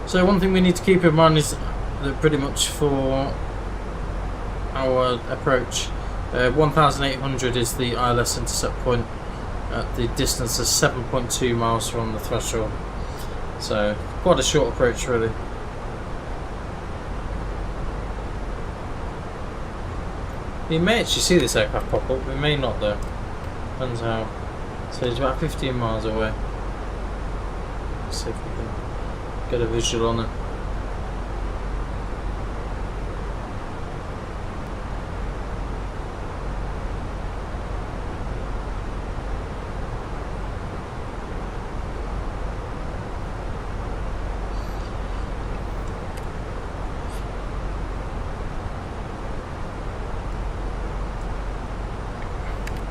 S1: So one thing we need to keep in mind is that pretty much for our approach, 1,800 is the ILS intercept point at the distance of 7.2 miles from the threshold. So quite a short approach really. We may actually see this aircraft pop up, we may not though. Depends how. So it's about 15 miles away. Let's see if we can get a visual on it.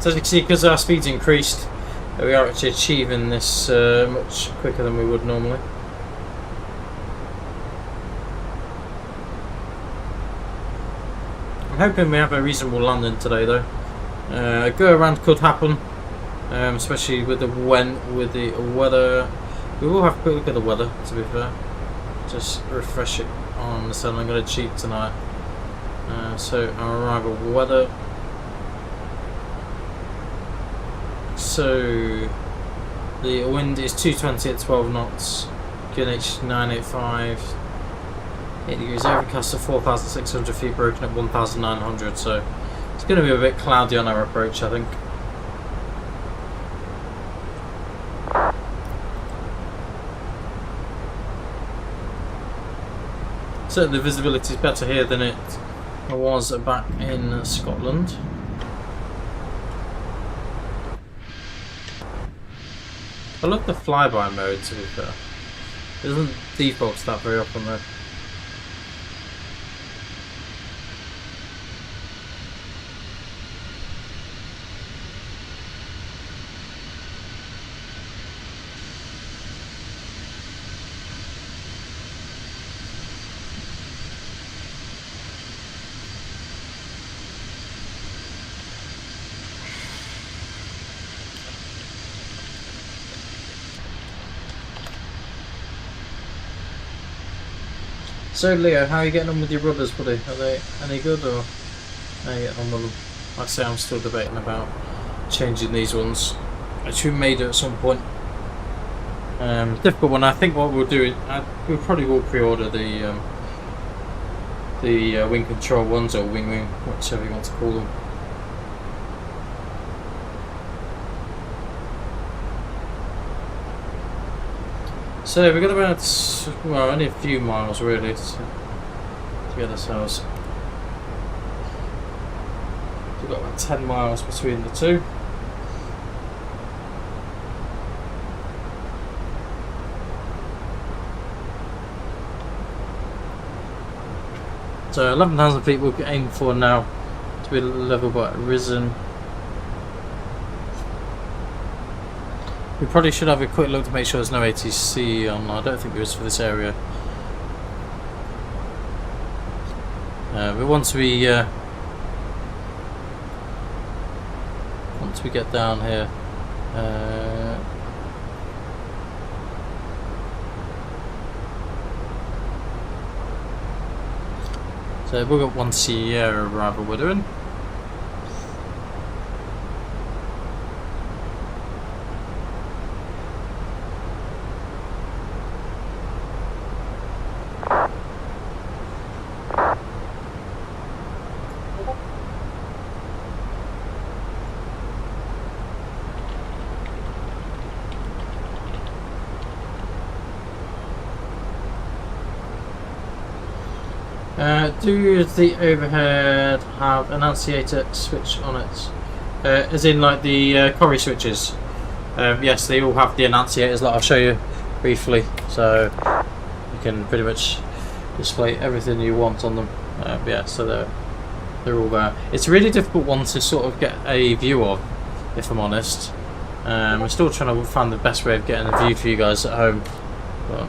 S1: So as you can see, because our speed's increased, we are actually achieving this much quicker than we would normally. I'm hoping we have a reasonable landing today though. A go around could happen, especially with the weather. We will have a quick look at the weather, to be fair. Just refresh it on the sun. I'm going to cheat tonight. So our arrival weather. So the wind is 220 at 12 knots, QNH 985, 8 degrees overcast of 4,600 feet, broken at 1,900, so it's going to be a bit cloudy on our approach, I think. Certainly the visibility is better here than it was back in Scotland. I love the flyby mode, to be fair. It doesn't default to that very often though. So Leo, how are you getting on with your rudders, buddy? Are they any good, or how are you getting on with them? Like I say, I'm still debating about changing these ones, which we may do at some point. Difficult one. I think what we'll do is we probably will pre-order the wing control ones, or wing, whichever you want to call them. So we've got about, well, only a few miles really to get ourselves. We've got about 10 miles between the two. So 11,000 feet we're aiming for now to be level but risen. We probably should have a quick look to make sure there's no ATC on. I don't think there is for this area. But once we get down here, so we've got one Sierra arrival we're doing. Does the overhead have an annunciator switch on it? As in like the Corrie switches? Yes, they all have the annunciators that I'll show you briefly. So you can pretty much display everything you want on them. Yeah, so they're all there. It's a really difficult one to sort of get a view of, if I'm honest. I'm still trying to find the best way of getting a view for you guys at home. But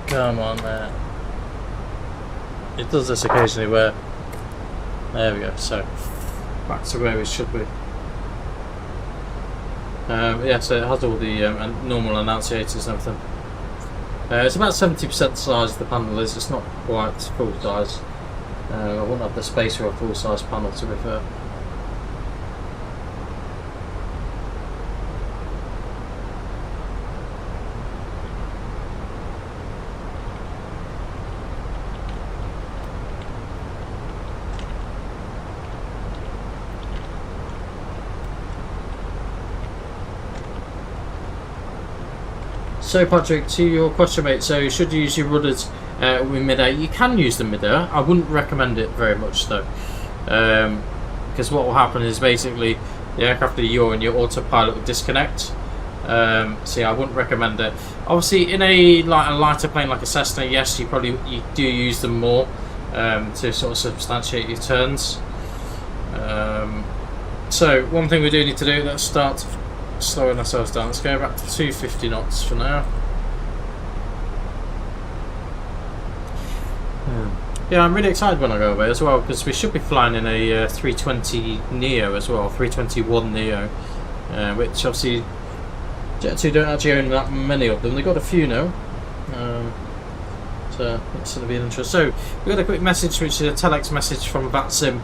S1: come on there. It does this occasionally where... There we go, so back to where we should be. Yeah, so it has all the normal annunciators and everything. It's about 70% size the panel is, it's not quite full size. I wouldn't have the space for a full size panel, to be fair. So Patrick, to your question, mate, so should you use your rudders with mid-air? You can use them mid-air. I wouldn't recommend it very much though, because what will happen is basically the aircraft that you're in, your autopilot will disconnect. So yeah, I wouldn't recommend it. Obviously in a lighter plane like a Cessna, yes, you do use them more to sort of substantiate your turns. So one thing we do need to do, let's start slowing ourselves down. Let's go back to 250 knots for now. Yeah, I'm really excited when I go away as well, because we should be flying in a 320 Neo as well, 321 Neo, which obviously Jet2 don't actually own that many of them. They've got a few now, so that's going to be an interest. So we got a quick message, which is a telex message from VATSIM.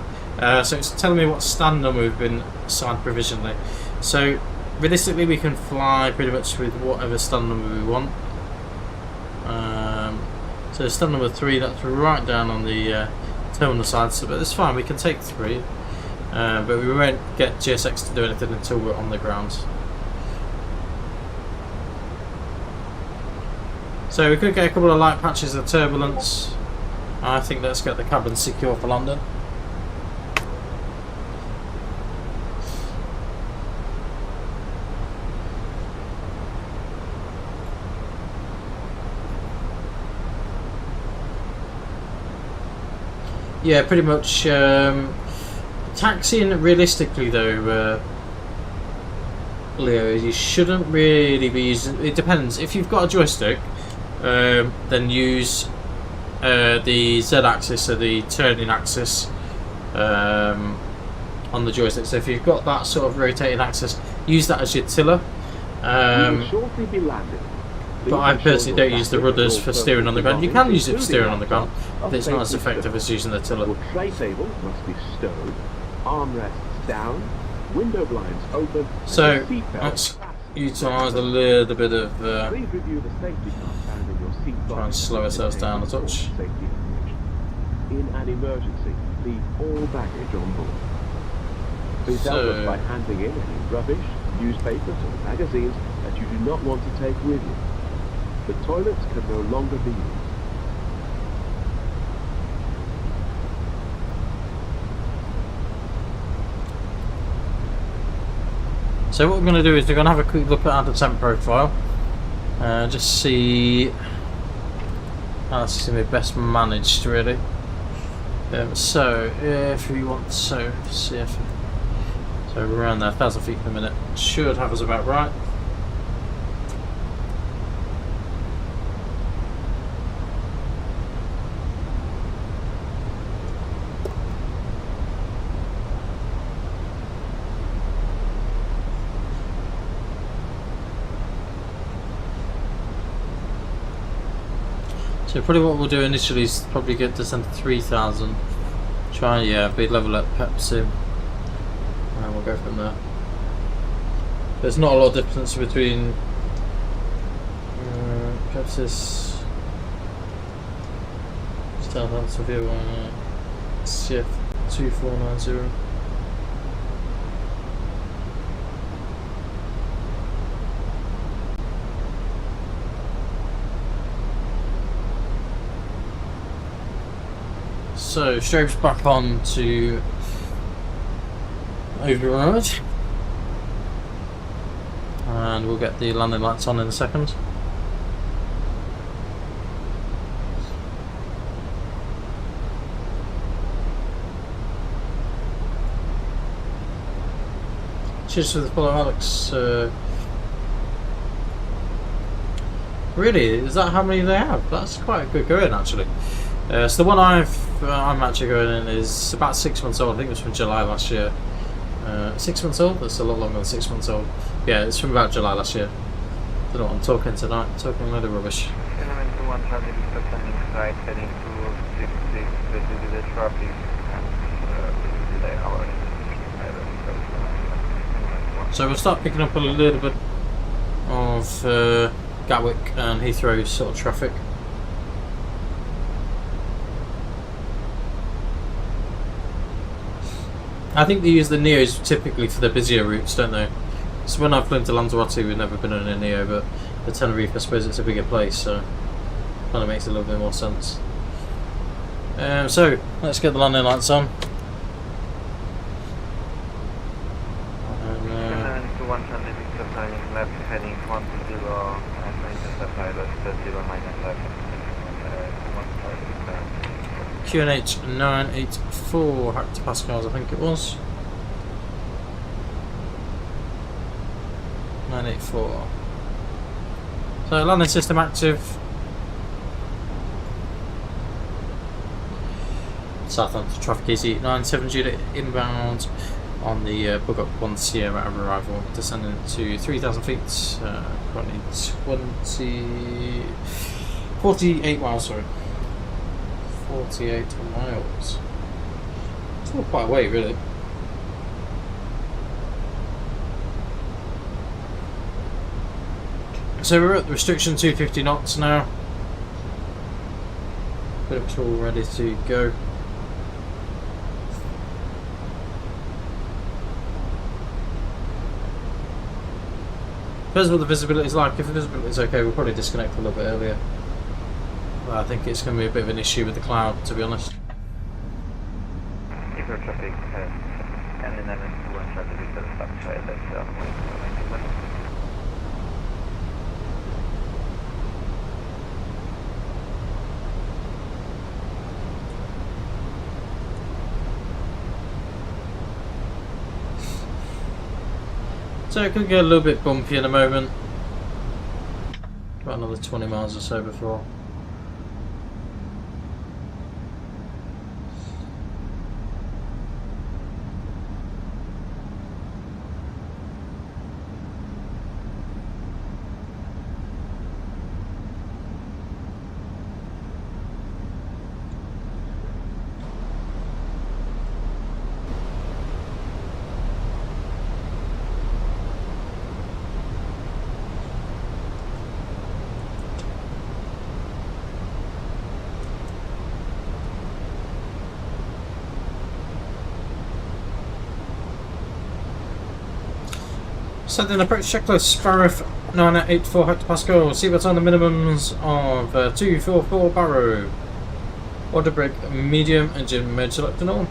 S1: So it's telling me what stand number we've been assigned provisionally. So realistically, we can fly pretty much with whatever stand number we want. So stand number 3, that's right down on the terminal side, so, but it's fine, we can take 3. But we won't get GSX to do anything until we're on the ground. So we could get a couple of light patches of turbulence. I think let's get the cabin secure for London. Yeah, pretty much. Taxiing realistically though, Leo, you shouldn't really be using. It depends. If you've got a joystick, then use the Z-axis, so the turning axis, on the joystick. So if you've got that sort of rotating axis, use that as your tiller.
S5: You will shortly be landing.
S1: But I personally don't use the rudders for steering on the ground. You can use it for steering on the ground, but it's not as effective as using the tiller.
S5: Your tray table must be stowed, armrests down, window blinds open,
S1: So
S5: and your seatbelt
S1: let's
S5: fastened.
S1: utilise a little bit of
S5: Please review the safety card found in your seat
S1: try and
S5: pocket
S1: slow ourselves down a touch.
S5: safety information. In an emergency, leave all baggage on board. Please help
S1: So-
S5: us by handing in any rubbish, newspapers or magazines that you do not want to take with you. The toilets can no longer be used.
S1: So what we're going to do is we're going to have a quick look at our descent profile, just see how this is going to be best managed really. So if we want so around there, 1,000 feet per minute should have us about right. So probably what we'll do initially is probably get descend to 3,000. Try be level at Pepsi, and we'll go from there. There's not a lot of difference between Pepsi's Southampton view on CF 2490. So strobes back on to override, and we'll get the landing lights on in a second. Cheers for the follow, Alex. Really, is that how many they have? That's quite a good going actually. So the one I'm actually going in is about 6 months old. I think it was from July last year. 6 months old? That's a lot longer than 6 months old. Yeah, it's from about July last year. Don't know what I'm talking tonight. I'm talking a load of rubbish.
S4: Element 1 traffic is standing right, heading to 66, the traffic and delay our
S1: So we'll start picking up a little bit of Gatwick and Heathrow sort of traffic. I think they use the Neos typically for the busier routes, don't they? So when I've flown to Lanzarote, we've never been on a Neo, but the Tenerife, I suppose it's a bigger place, so kind of makes a little bit more sense. So let's get the landing lights on.
S4: Element 1 traffic is turning left, heading 120 and intercept pilot 30 minus left.
S1: QNH 984 hectopascals, I think it was. 984. So landing system active. Southampton traffic easy 97 unit inbound on the Bug Up 1 Sierra at arrival, descending to 3,000 feet, currently 48 miles, sorry. 48 miles. It's not quite a way, really. So we're at the restriction 250 knots now. Boats all ready to go. Depends what the visibility is like. If the visibility is okay, we'll probably disconnect a little bit earlier. Well, I think it's going to be a bit of an issue with the cloud, to be honest.
S4: If your traffic has an element 1 traffic is stop child, that's
S1: So it could get a little bit bumpy in a moment. About another 20 miles or so before. Set in approach checklist, Sparrow 984 hectopascal, seatbelt on the minimums of 244 Barrow. Order brake medium, engine mode selected on.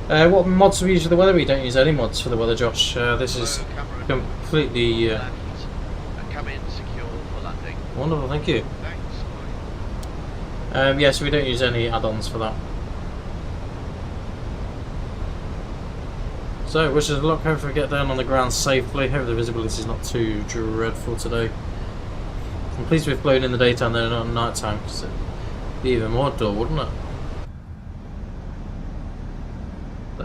S1: What mods do we use for the weather? We don't use any mods for the weather, Josh. This is completely
S6: left, and cabin secure for landing.
S1: wonderful, thank you.
S6: Thanks.
S1: Yes, we don't use any add-ons for that. So, wish us luck. Hopefully we get down on the ground safely. Hope the visibility is not too dreadful today. I'm pleased we've flown in the daytime and not at night time, because it'd be even more dull, wouldn't it?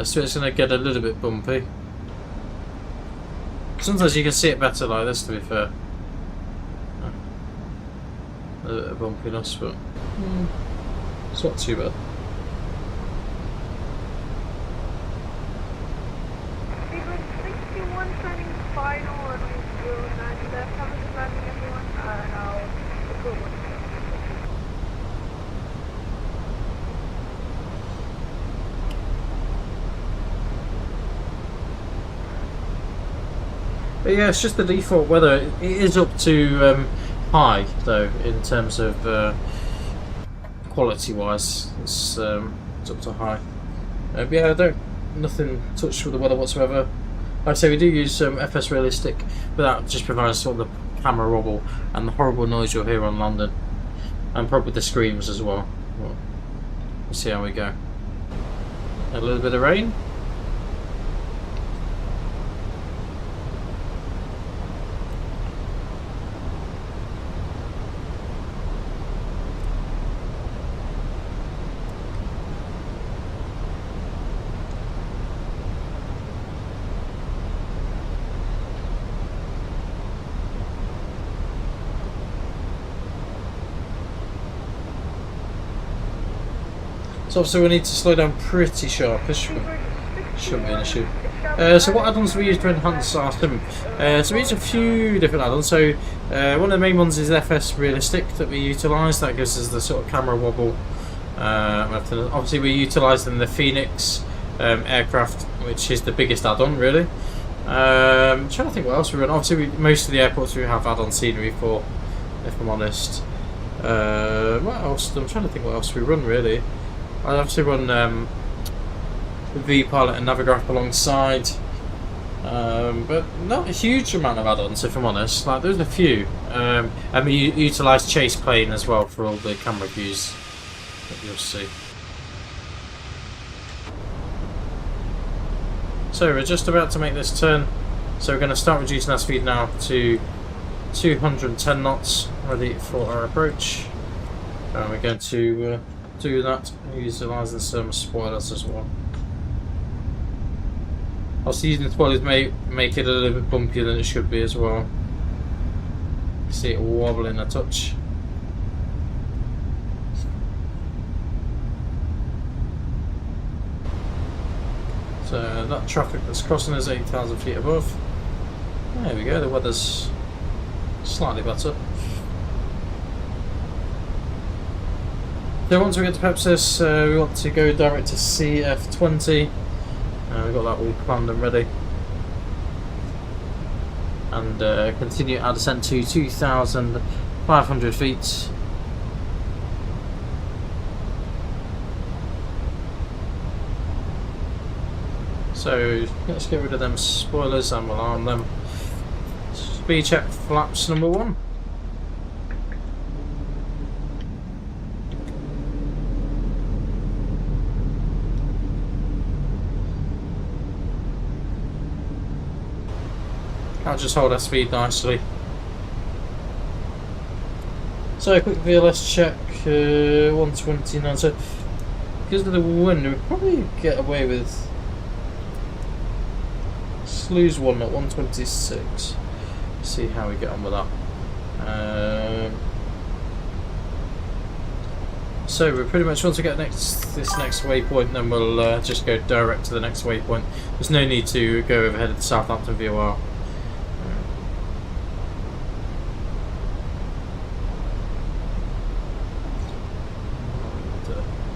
S1: So it's going to get a little bit bumpy. Sometimes you can see it better like this, to be fair. A bit of bumpiness, but it's not too bad.
S7: Sequence 61 turning final and we will 9 left. How is landing everyone? I'll report one.
S1: But yeah, it's just the default weather. It is up to high though in terms of quality wise. It's up to high. But yeah, nothing touched with the weather whatsoever. Like I say, we do use FS Realistic, but that just provides sort of the camera wobble and the horrible noise you'll hear on landing, and probably the screams as well. We'll see how we go. A little bit of rain. So obviously we need to slow down pretty sharp. This shouldn't be an issue. So what add-ons do we use to enhance our sim? So we use a few different add-ons. So one of the main ones is FS Realistic that we utilise. That gives us the sort of camera wobble. Obviously we utilise in the Phoenix aircraft, which is the biggest add-on really. I'm trying to think what else we run. Obviously most of the airports we have add-on scenery for, if I'm honest. What else? I'm trying to think what else we run really. I obviously run V-Pilot and Navigraph alongside, but not a huge amount of add-ons if I'm honest. Like there's a few, and we utilise Chase Plane as well for all the camera views that you'll see. So we're just about to make this turn, so we're going to start reducing our speed now to 210 knots, ready for our approach, and we're going to do that utilising some spoilers as well. Also using the spoilers may make it a little bit bumpier than it should be as well. You see it wobbling a touch. So that traffic that's crossing is 8,000 feet above. There we go, the weather's slightly better. So once we get to Pepsis, we want to go direct to CF20. We've got that all planned and ready. And continue our descent to 2,500 feet. So let's get rid of them spoilers and we'll arm them. Speed check flaps number 1. I'll just hold our speed nicely. So a quick VLS check, 129. So because of the wind, we'll probably get away with. Let's lose one at 126. See how we get on with that. So we pretty much want to get this next waypoint, then we'll just go direct to the next waypoint. There's no need to go overhead of the Southampton VOR.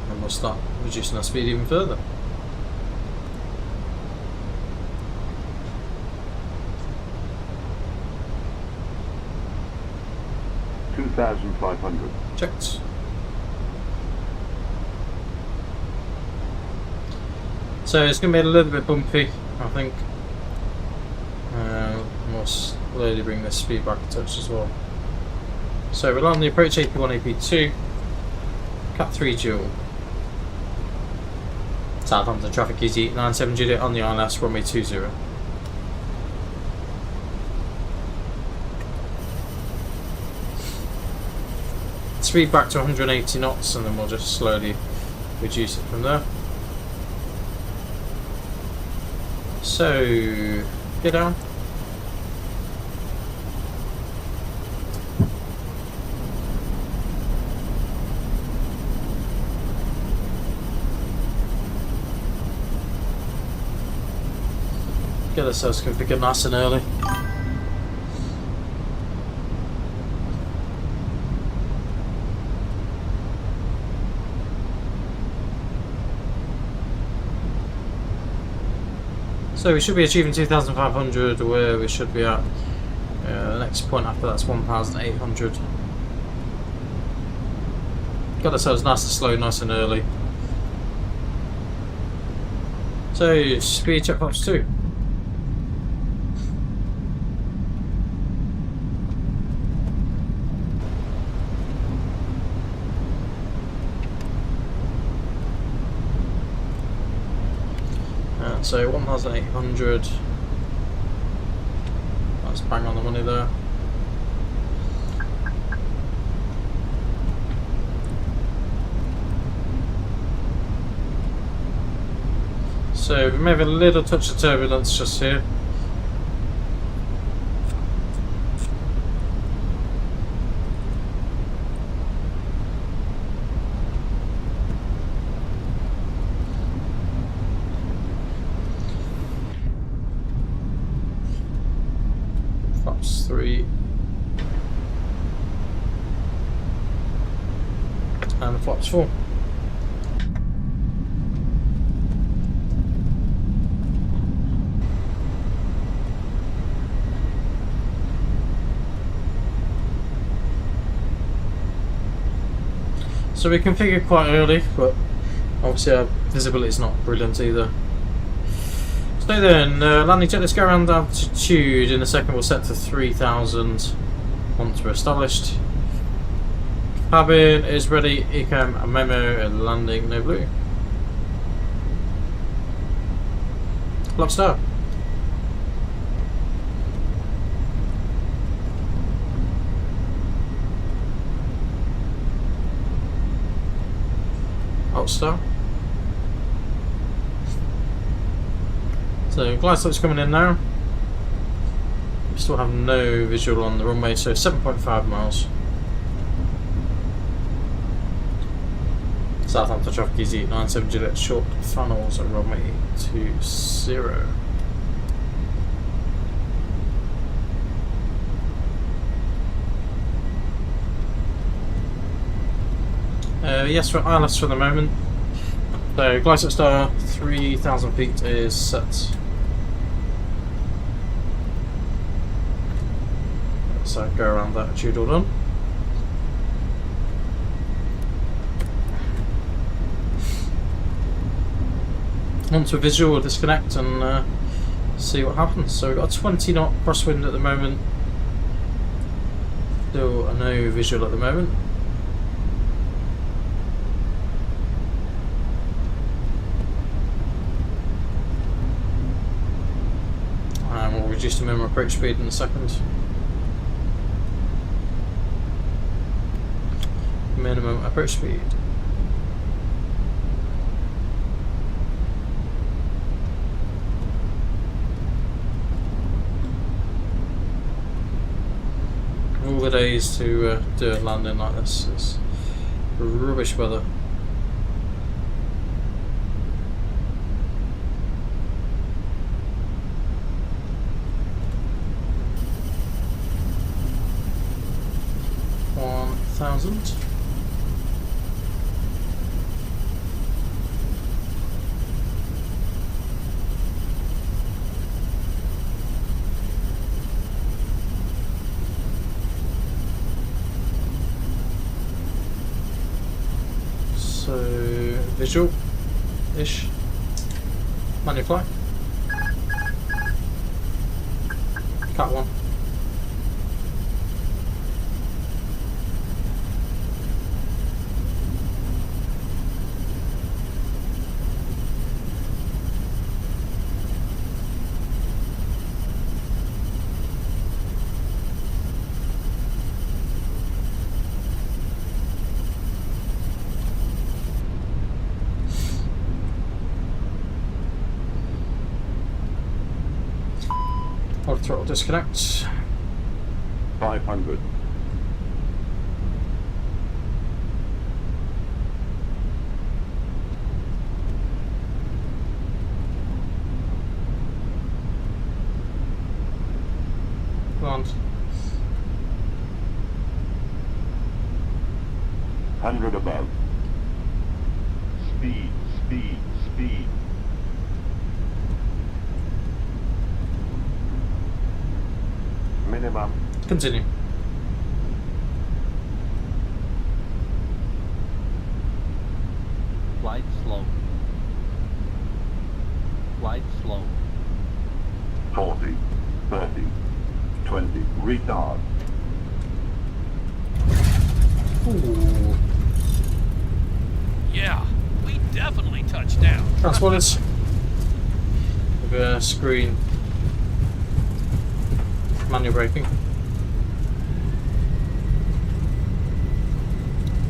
S1: And we'll start reducing our speed even further.
S5: 2,500.
S1: Checked. So it's going to be a little bit bumpy, I think. We'll slowly bring the speed back a touch as well. So we're on the approach AP1, AP2, Cat 3 dual. Southampton traffic EasyJet A319 Juliet on the ILS runway 20. Speed back to 180 knots and then we'll just slowly reduce it from there. So, get down. Get ourselves configured nice and early. So we should be achieving 2,500 where we should be at. The next point after that's 1,800. Got ourselves nice and slow, nice and early. So speed checkbox 2. So 1,800. That's bang on the money there. So we may have a little touch of turbulence just here. Flaps 3 and flaps 4. So we configured quite early, but obviously our visibility is not brilliant either. So then, landing check, let's go around altitude. In a second we'll set to 3,000 once we're established. Cabin is ready, ECAM, a memo, and landing, no blue. Lock start. Alt start. So glide slope's coming in now. We still have no visual on the runway, so 7.5 miles. Southampton traffic EasyJet A319 Juliet short funnels at runway 20. Yes, for ILS for the moment. So glide slope star 3,000 feet is set. So go around that attitude all done. Onto a visual, we'll disconnect and see what happens. So we've got a 20 knot crosswind at the moment. Still no visual at the moment. And we'll reduce the minimum approach speed in a second. Minimum approach speed. All the days to do a landing like this is rubbish weather. $1,000. Visual-ish. Manual flight. Cat 1. Hold throttle disconnect.
S5: 500.
S1: Land.
S5: 100 above. Speed, speed, speed. Minimum.
S1: Continue.
S8: Flight slow. Flight slow.
S5: 40, 30, 20. Retard.
S1: Ooh.
S9: Yeah, we definitely touched down.
S1: Transporters. With a screen. Manual braking.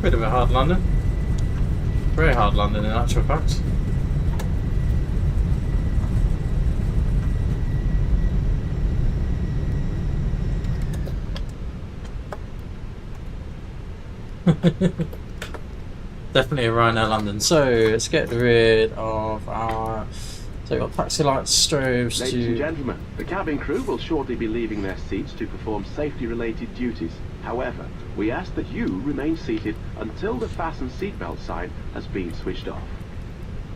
S1: Bit of a hard landing. Very hard landing in actual fact. Definitely a Ryanair landing. So let's get rid of our. So we've got taxi lights, strobes.
S5: Ladies and gentlemen, the cabin crew will shortly be leaving their seats to perform safety-related duties. However, we ask that you remain seated until the fasten seatbelt sign has been switched off.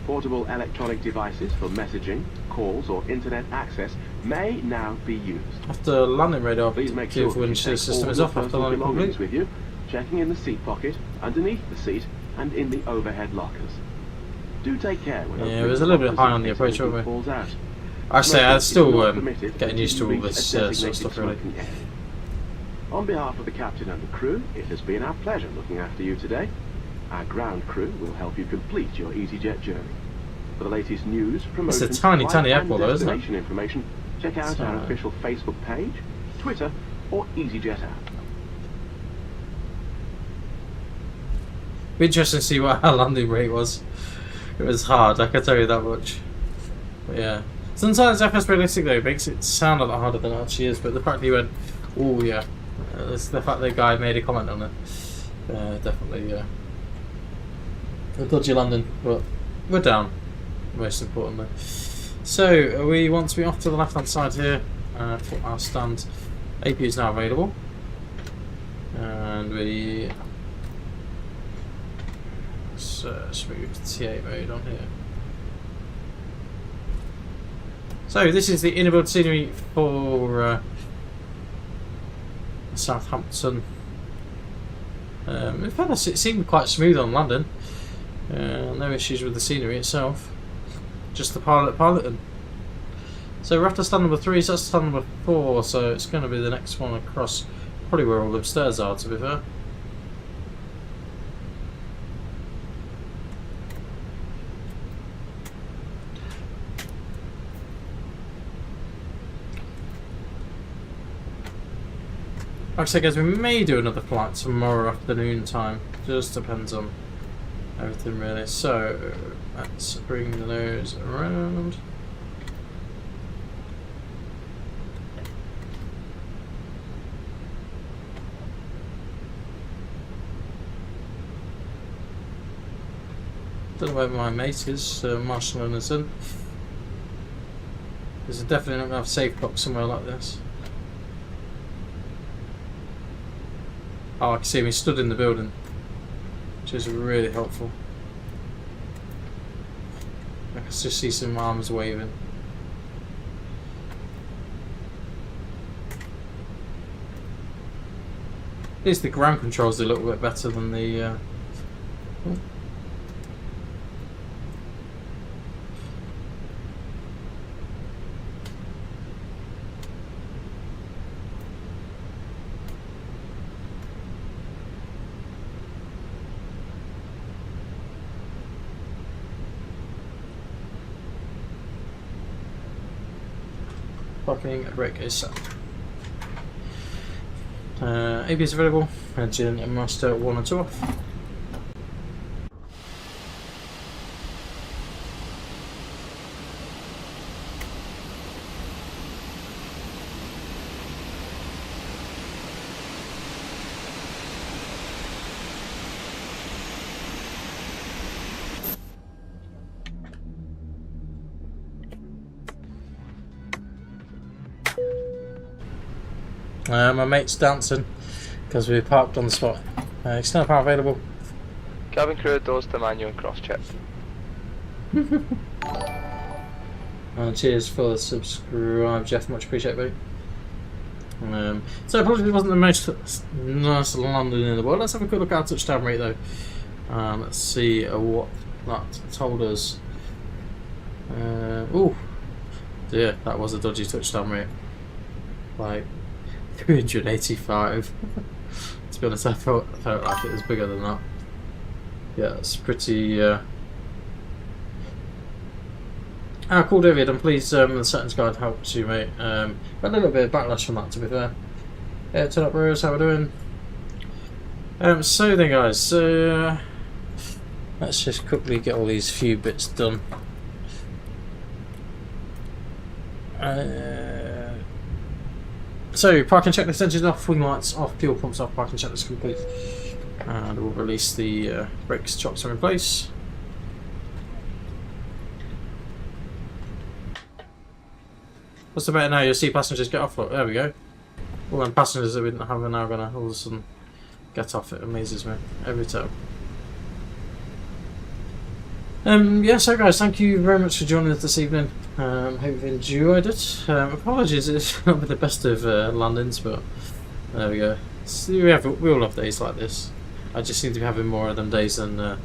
S5: Portable electronic devices for messaging, calls or internet access may now be used.
S1: After landing radar,
S5: Please make
S1: see
S5: sure
S1: if
S5: that you
S1: winch
S5: take
S1: system
S5: all
S1: is
S5: your
S1: off after
S5: personal
S1: landing
S5: belongings
S1: complete.
S5: with you, checking in the seat pocket, underneath the seat and in the overhead lockers. Do take care when
S1: Yeah, it was a little bit high on the approach, wasn't it?
S5: falls out.
S1: I say I'm
S5: Smoking
S1: still
S5: is not permitted
S1: getting used to all
S5: until you reach
S1: this
S5: a
S1: sort of
S5: designated
S1: stuff really.
S5: smoking area. On behalf of the captain and the crew, it has been our pleasure looking after you today. Our ground crew will help you complete your EasyJet journey. For the latest news, promotions,
S1: tiny,
S5: flight
S1: tiny
S5: and
S1: airport though, isn't it?
S5: destination information, check out our official Facebook page, Twitter, or EasyJet app.
S1: Be interesting to see what our landing rate was. It was hard, I can tell you that much. But yeah. Sometimes FS Realistic though makes it sound a lot harder than it actually is, but the fact that he went, oh yeah, it's the fact that the guy made a comment on it. Definitely, yeah. A dodgy landing, but we're down, most importantly. So, we want to be off to the left hand side here for our stand. AP is now available. And we... Let's move to T8 mode on here. So this is the inner-build scenery for Southampton. In fairness, it seemed quite smooth on landing. No issues with the scenery itself. Just the piloting. So we're after stand number 3, so that's stand number 4, so it's going to be the next one across, probably where all the stairs are, to be fair. Like I said guys, we may do another flight tomorrow afternoon time, just depends on everything really. So let's bring the nose around. Don't know where my mate is, Marshall Anderson. There's definitely not going to have a safe box somewhere like this. Oh, I can see him, he stood in the building, which is really helpful. I can just see some arms waving. At least the ground controls are a little bit better than the... Parking brake is set. ABS available. Engine and master 1 and 2 off. My mate's dancing because we parked on the spot. External power available.
S4: Cabin crew, doors to manual and cross check.
S1: Cheers for the subscribe, Jeff. Much appreciated, mate. So apologies, it wasn't the most nice landing in the world. Let's have a quick look at our touchdown rate though. Let's see what that told us. Oh dear, that was a dodgy touchdown rate. Like 385. To be honest, I felt like it was bigger than that. Yeah, it's pretty. Cool, David. I'm pleased the settings guide helped you, mate. Got a little bit of backlash from that, to be fair. Turn up, bros. How we doing? So then, guys. Let's just quickly get all these few bits done. So, parking checklist, engine off, wing lights off, fuel pumps off, parking checklist complete. And we'll release the brakes, chocks are in place. What's the better now? You'll see passengers get off. Look, there we go. All them passengers that we didn't have are now going to all of a sudden get off. It amazes me every time. Yeah, so guys, thank you very much for joining us this evening. Hope you've enjoyed it. Apologies, it's not been the best of landings, but there we go. So we all have days like this. I just seem to be having more of them days than the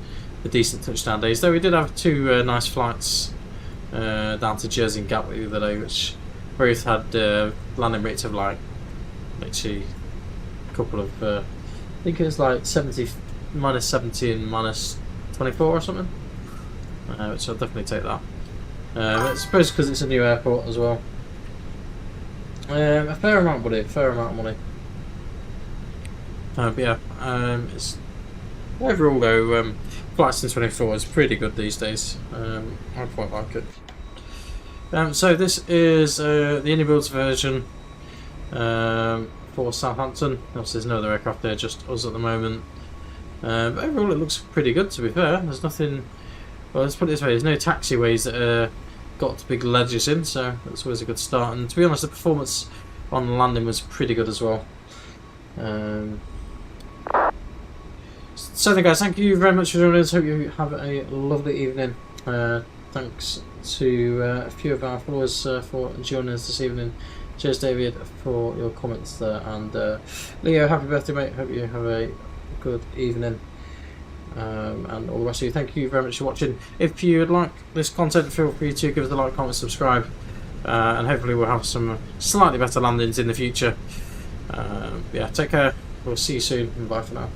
S1: decent touchdown days. Though we did have two nice flights down to Jersey and Gatwick the other day, which both had landing rates of like literally a couple of I think it was like minus 70 and minus 24 or something. Which I'll definitely take that. I suppose because it's a new airport as well. A fair amount of money, but yeah, it's overall though, flights in 24 is pretty good these days. I quite like it. So this is the Unibuilds version for Southampton. Obviously there's no other aircraft there, just us at the moment. But overall it looks pretty good, to be fair. There's nothing. Well, let's put it this way, there's no taxiways that got big ledges in, so that's always a good start. And to be honest, the performance on the landing was pretty good as well. So then guys, thank you very much for joining us. Hope you have a lovely evening. Thanks to a few of our followers for joining us this evening. Cheers David for your comments there, and Leo, happy birthday mate, hope you have a good evening. And all the rest of you, thank you very much for watching. If you would like this content, feel free to give us a like, comment, subscribe, and hopefully we'll have some slightly better landings in the future. Yeah, take care, we'll see you soon, and bye for now.